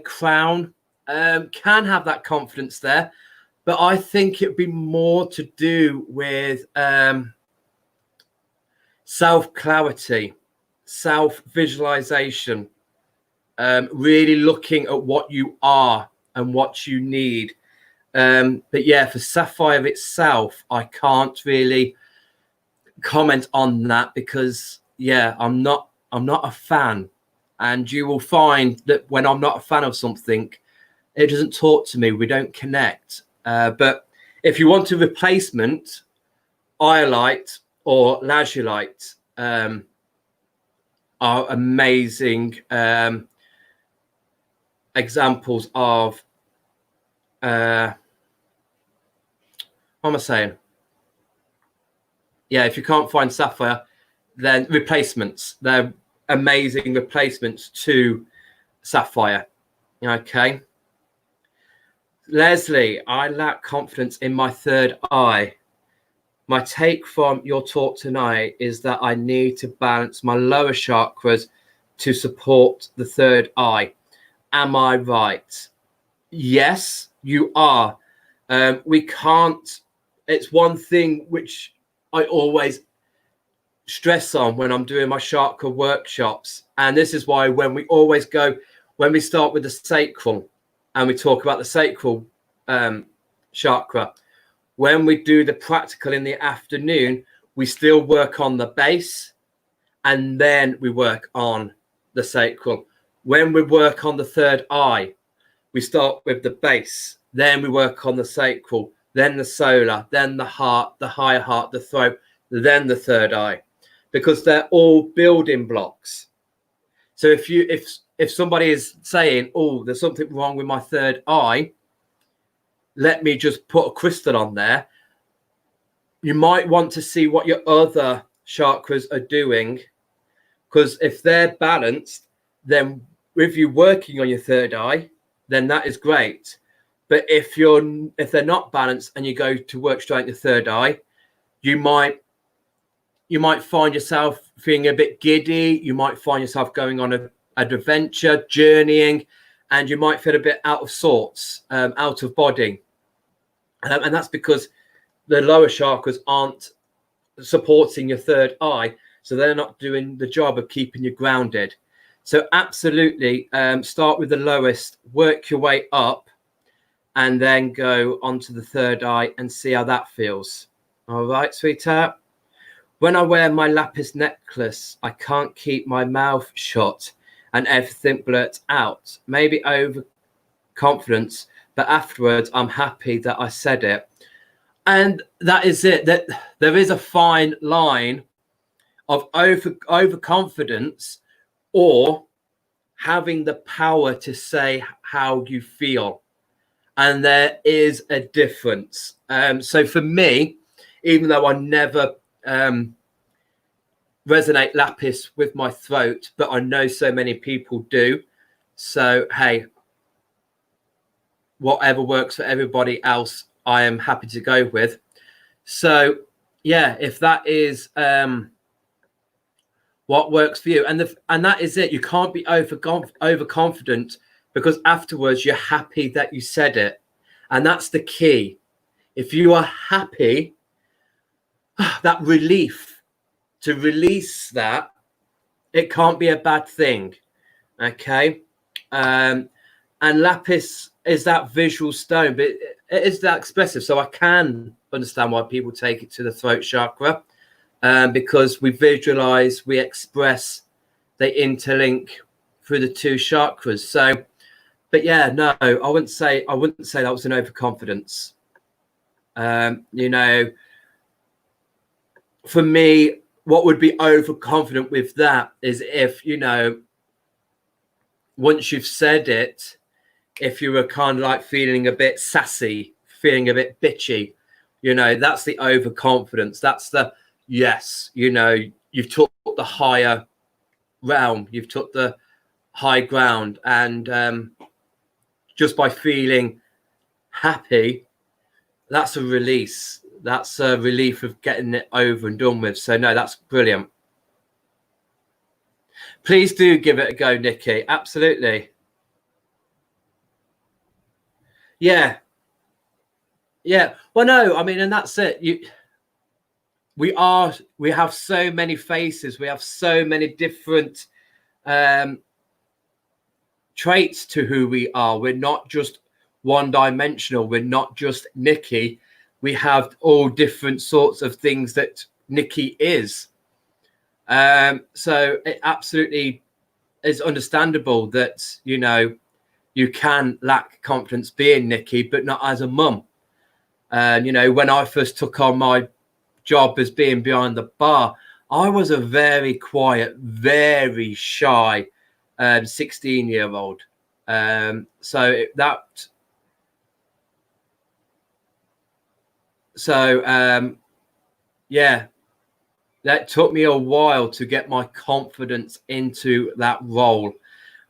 A: crown. Can have that confidence there, but I think it'd be more to do with self clarity, self visualization, really looking at what you are and what you need. But yeah, for sapphire itself, I can't really comment on that because yeah, I'm not a fan. And you will find that when I'm not a fan of something, it doesn't talk to me. We don't connect. But if you want a replacement, iolite or lazulite are amazing examples of what am I saying? Yeah, if you can't find sapphire, then replacements. They're amazing replacements to sapphire. Okay. Leslie, I lack confidence in my third eye. My take from your talk tonight is that I need to balance my lower chakras to support the third eye. Am I right? Yes, you are. We can't. It's one thing which I always stress on when I'm doing my chakra workshops. And this is why when we start with the sacral and we talk about the sacral chakra, when we do the practical in the afternoon, we still work on the base and then we work on the sacral. When we work on the third eye, we start with the base, then we work on the sacral, then the solar, then the heart, the higher heart, the throat, then the third eye, because they're all building blocks. So if somebody is saying, oh, there's something wrong with my third eye, let me just put a crystal on there. You might want to see what your other chakras are doing, because if they're balanced, then with you working on your third eye, then that is great. But if they're not balanced and you go to work straight at your third eye, you might find yourself feeling a bit giddy. You might find yourself going on an adventure, journeying, and you might feel a bit out of sorts, out of body. And that's because the lower chakras aren't supporting your third eye. So they're not doing the job of keeping you grounded. So absolutely start with the lowest, work your way up, and then go onto the third eye and see how that feels. All right, sweetheart. When I wear my lapis necklace, I can't keep my mouth shut and everything blurts out. Maybe overconfidence, but afterwards I'm happy that I said it. And that is it. That there is a fine line of overconfidence or having the power to say how you feel. And there is a difference. So for me, even though I never resonate lapis with my throat, but I know so many people do. So, hey, whatever works for everybody else, I am happy to go with. So, yeah, if that is what works for you, and that is it. You can't be overconfident, because afterwards you're happy that you said it, and that's the key. If you are happy, that relief to release that, it can't be a bad thing. Okay. And lapis is that visual stone, but it is that expressive. So I can understand why people take it to the throat chakra, because we visualize, we express, they interlink. through the two chakras. So, but yeah, no, I wouldn't say that was an overconfidence. You know, for me, what would be overconfident with that is if, you know, once you've said it, if you were kind of like feeling a bit sassy, feeling a bit bitchy, you know, that's the overconfidence. That's the, yes, you know, you've took the higher realm, you've took the high ground, and just by feeling happy, that's a release. That's a relief of getting it over and done with. So no, that's brilliant. Please do give it a go, Nikki. Absolutely. Yeah. Yeah. Well, no, I mean, and that's it. We have so many faces. We have so many different traits to who we are. We're not just one dimensional. We're not just Nikki. We have all different sorts of things that Nikki is. So it absolutely is understandable that, you know, you can lack confidence being Nikki, but not as a mum. And, you know, when I first took on my job as being behind the bar, I was a very quiet, very shy 16-year-old. Yeah, that took me a while to get my confidence into that role.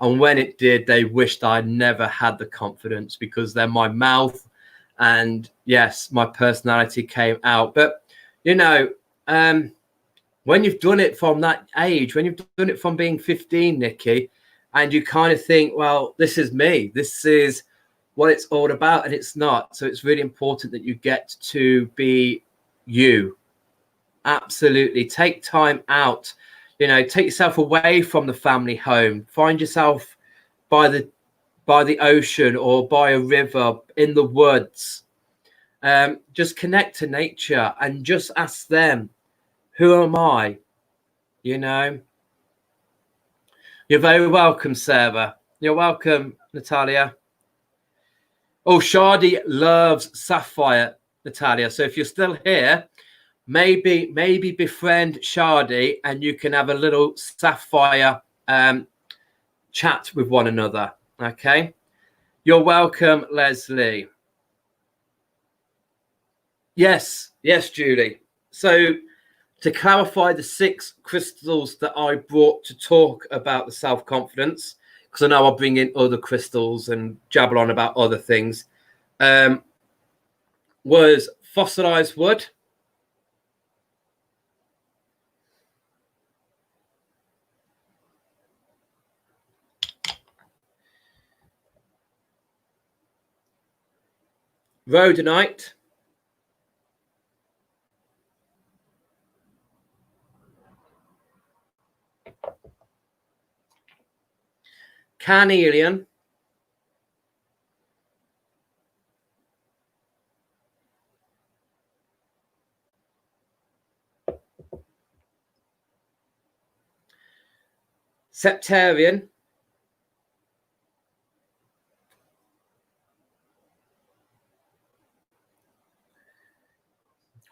A: And when it did, they wished I never had the confidence, because then my mouth and, yes, my personality came out. But, you know, when you've done it from that age, when you've done it from being 15, Nikki, and you kind of think, well, this is me, this is what it's all about, and it's not. So it's really important that you get to be you. Absolutely. Take time out, you know, take yourself away from the family home, find yourself by the ocean or by a river, in the woods. Just connect to nature and just ask them, who am I? You know, you're very welcome, Sarah. You're welcome, Natalia. Oh, Shardy loves Sapphire, Natalia. So if you're still here, maybe befriend Shardy and you can have a little Sapphire chat with one another. Okay. You're welcome, Leslie. Yes, Julie. So to clarify the 6 crystals that I brought to talk about the self-confidence, because I know I'll bring in other crystals and jabble on about other things, was fossilized wood, rhodonite, carnelian, septarian,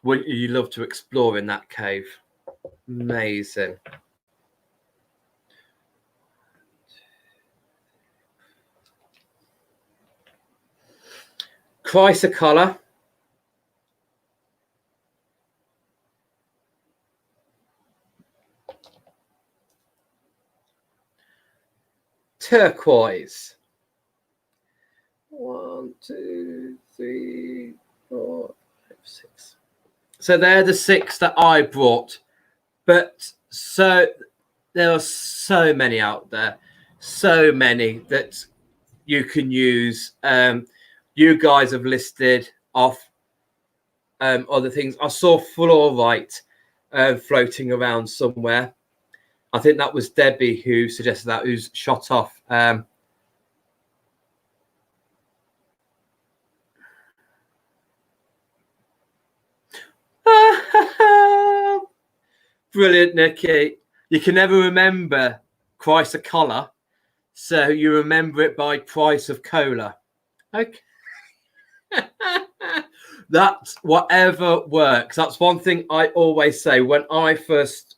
A: wouldn't you love to explore in that cave? Amazing. Chrysocolla, turquoise. 1, 2, 3, 4, 5, 6. So they're the 6 that I brought. But so there are so many out there, so many that you can use. You guys have listed off other things. I saw fluorite floating around somewhere. I think that was Debbie who suggested that, who's shot off. Brilliant, Nikki. You can never remember chrysocolla, So you remember it by price of cola. Okay. That's whatever works. That's one thing I always say. When I first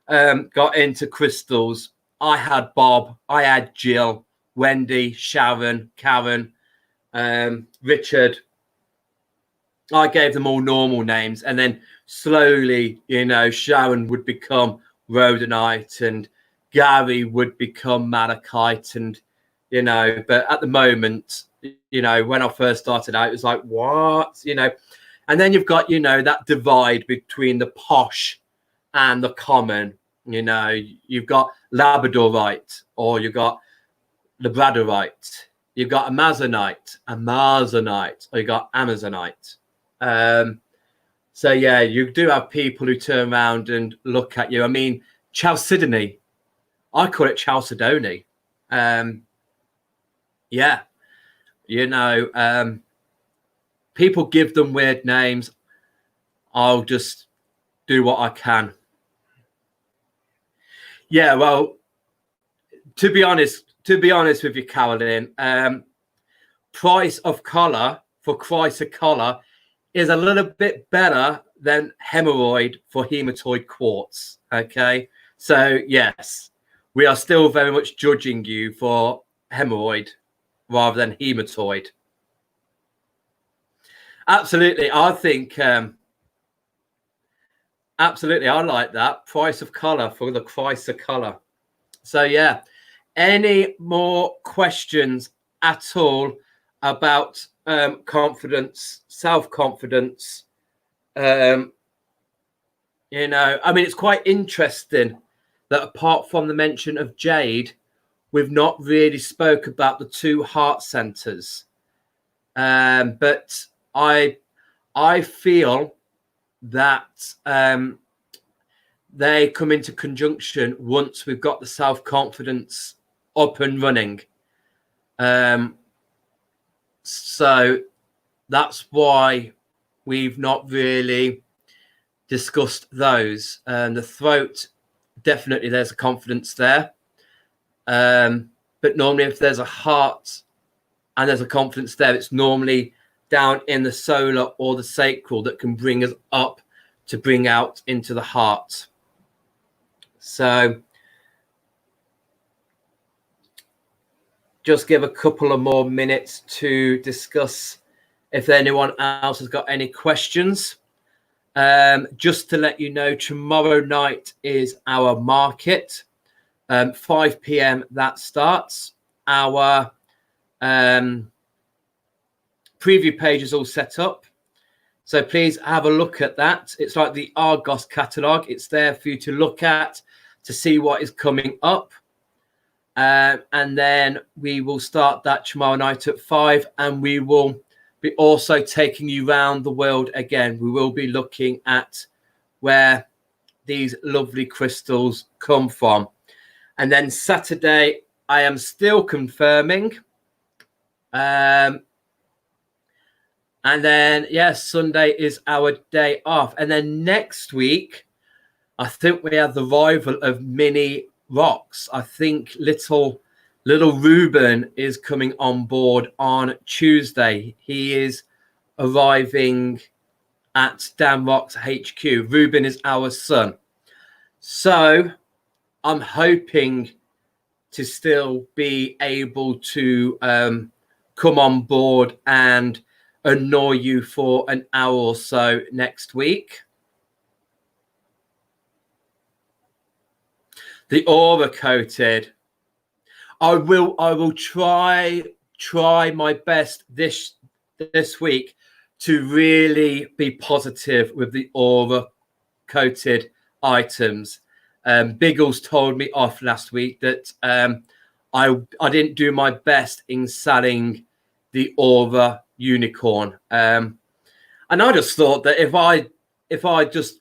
A: got into crystals, I had Bob, I had Jill, Wendy, Sharon, Karen, Richard. I gave them all normal names, and then slowly, Sharon would become rhodonite and Gary would become malachite, and but at the moment, when I first started out, it was like, what, and then you've got, that divide between the posh and the common. You've got labradorite, or you've got labradorite, you've got amazonite, or you got amazonite. So yeah, you do have people who turn around and look at you. I mean, chalcedony, I call it chalcedony. Yeah, people give them weird names. I'll just do what I can. Yeah, well, to be honest with you, Carolyn, price of color for chrysocolor is a little bit better than hemorrhoid for hematoid quartz. Okay, so yes, we are still very much judging you for hemorrhoid rather than hematoid. Absolutely, I think absolutely, I like that price of color for the chrysocolor. So yeah, any more questions at all about confidence, self-confidence? I mean, it's quite interesting that apart from the mention of jade, we've not really spoke about the two heart centers. But I feel that they come into conjunction once we've got the self-confidence up and running. So that's why we've not really discussed those. The throat, definitely there's a confidence there. But normally if there's a heart and there's a confidence there, it's normally down in the solar or the sacral that can bring us up to bring out into the heart. So just give a couple of more minutes to discuss if anyone else has got any questions. Just to let you know, tomorrow night is our market. 5 p.m. that starts. Our preview page is all set up. So please have a look at that. It's like the Argos catalogue. It's there for you to look at, to see what is coming up. And then we will start that tomorrow night at 5, and we will be also taking you around the world again. We will be looking at where these lovely crystals come from. And then Saturday, I am still confirming. And then, yes, Sunday is our day off. And then next week, I think we have the arrival of mini ROX. I think little Ruben is coming on board on Tuesday. He is arriving at Dan ROX HQ. Ruben is our son. So I'm hoping to still be able to come on board and annoy you for an hour or so next week. The aura coated. I will try my best this week to really be positive with the aura coated items. Biggles told me off last week that I didn't do my best in selling the aura unicorn, and I just thought that if I just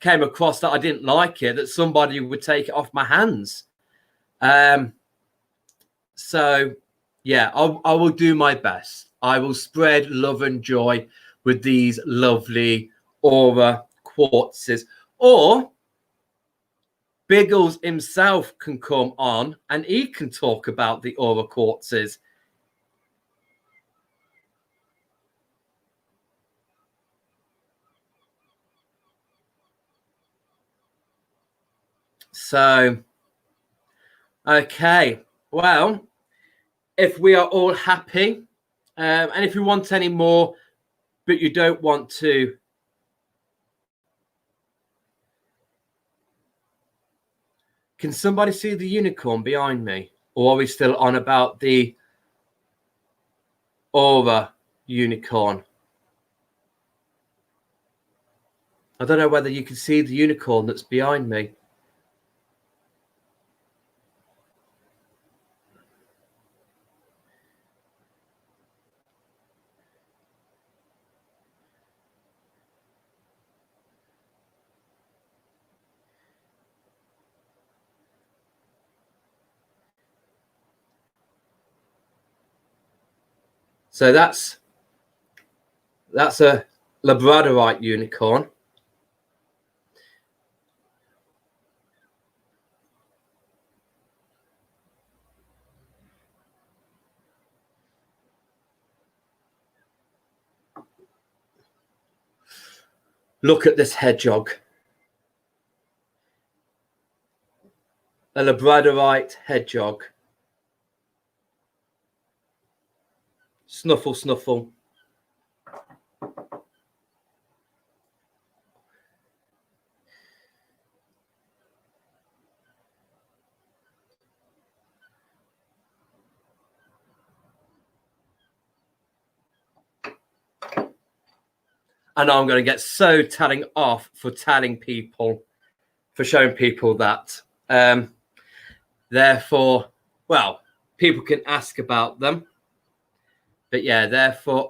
A: came across that I didn't like it, that somebody would take it off my hands. So yeah, I will do my best. I will spread love and joy with these lovely aura quartzes. Or Biggles himself can come on and he can talk about the aura quartzes. So, okay. Well, if we are all happy, and if you want any more, but you don't want to, can somebody see the unicorn behind me? Or are we still on about the aura unicorn? I don't know whether you can see the unicorn that's behind me. So that's a labradorite unicorn. Look at this hedgehog. A labradorite hedgehog. Snuffle, snuffle. And I'm going to get so telling off for telling people, for showing people that. Therefore, well, people can ask about them. But yeah, therefore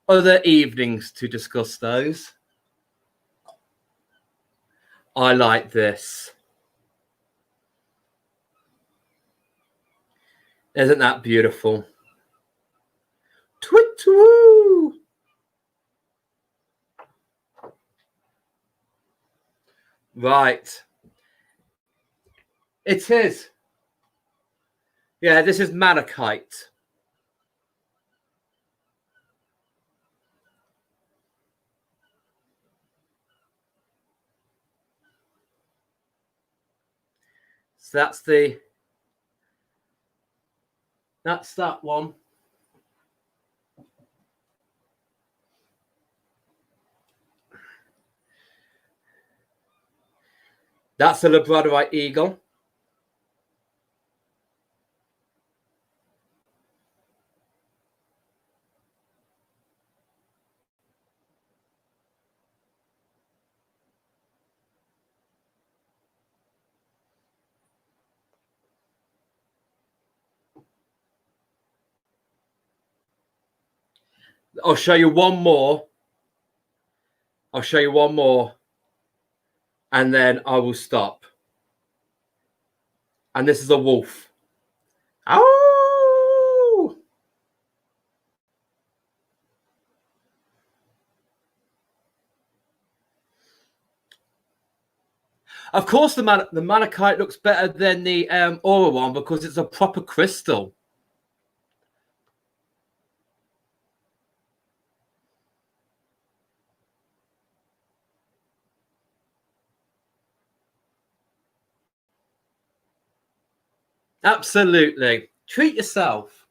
A: other evenings to discuss those. I like this. Isn't that beautiful? Twit-twoo! Right. It is. Yeah, this is malachite. So that's that one. That's a labradorite eagle. I'll show you one more. And then I will stop. And this is a wolf. Ow! Of course, the malachite looks better than the aura one because it's a proper crystal. Absolutely. Treat yourself.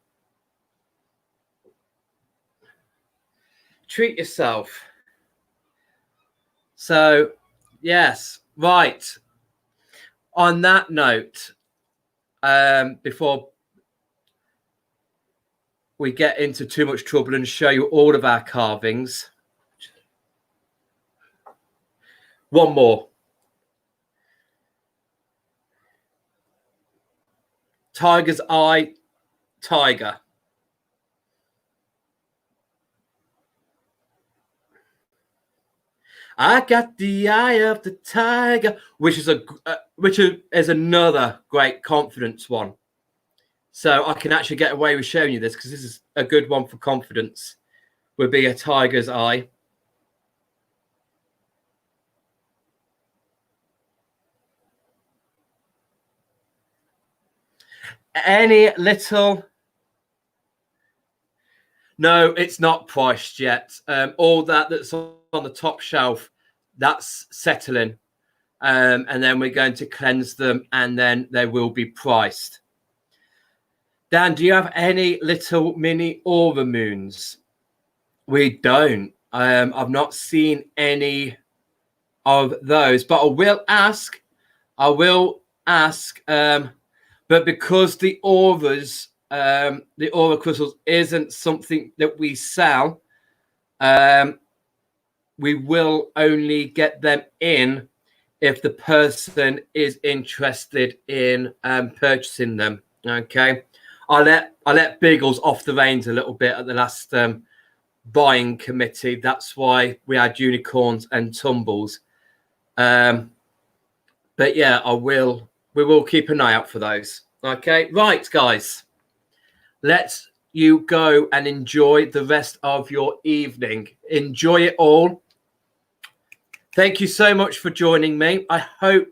A: Treat yourself. So, yes, right. On that note, before we get into too much trouble and show you all of our carvings, one more. Tiger's eye, tiger. I got the eye of the tiger, which is another great confidence one. So I can actually get away with showing you this because this is a good one for confidence. Would be a tiger's eye. any little... No, it's not priced yet. All that's on the top shelf, that's settling. And then we're going to cleanse them, and then they will be priced. Dan, do you have any little mini aura moons? We don't. I've not seen any of those, but I will ask. But because the auras, the aura crystals isn't something that we sell, we will only get them in if the person is interested in purchasing them. Okay, I let Biggles off the reins a little bit at the last buying committee. That's why we had unicorns and tumbles. But yeah, we will keep an eye out for those. Okay, right, guys, let's you go and enjoy the rest of your evening. Enjoy it all. Thank you so much for joining me. I hope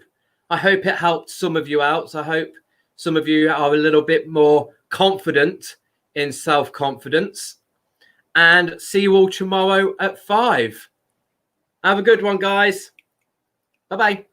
A: it helped some of you out. I hope some of you are a little bit more confident in self-confidence. And see you all tomorrow at 5. Have a good one, guys. Bye-bye.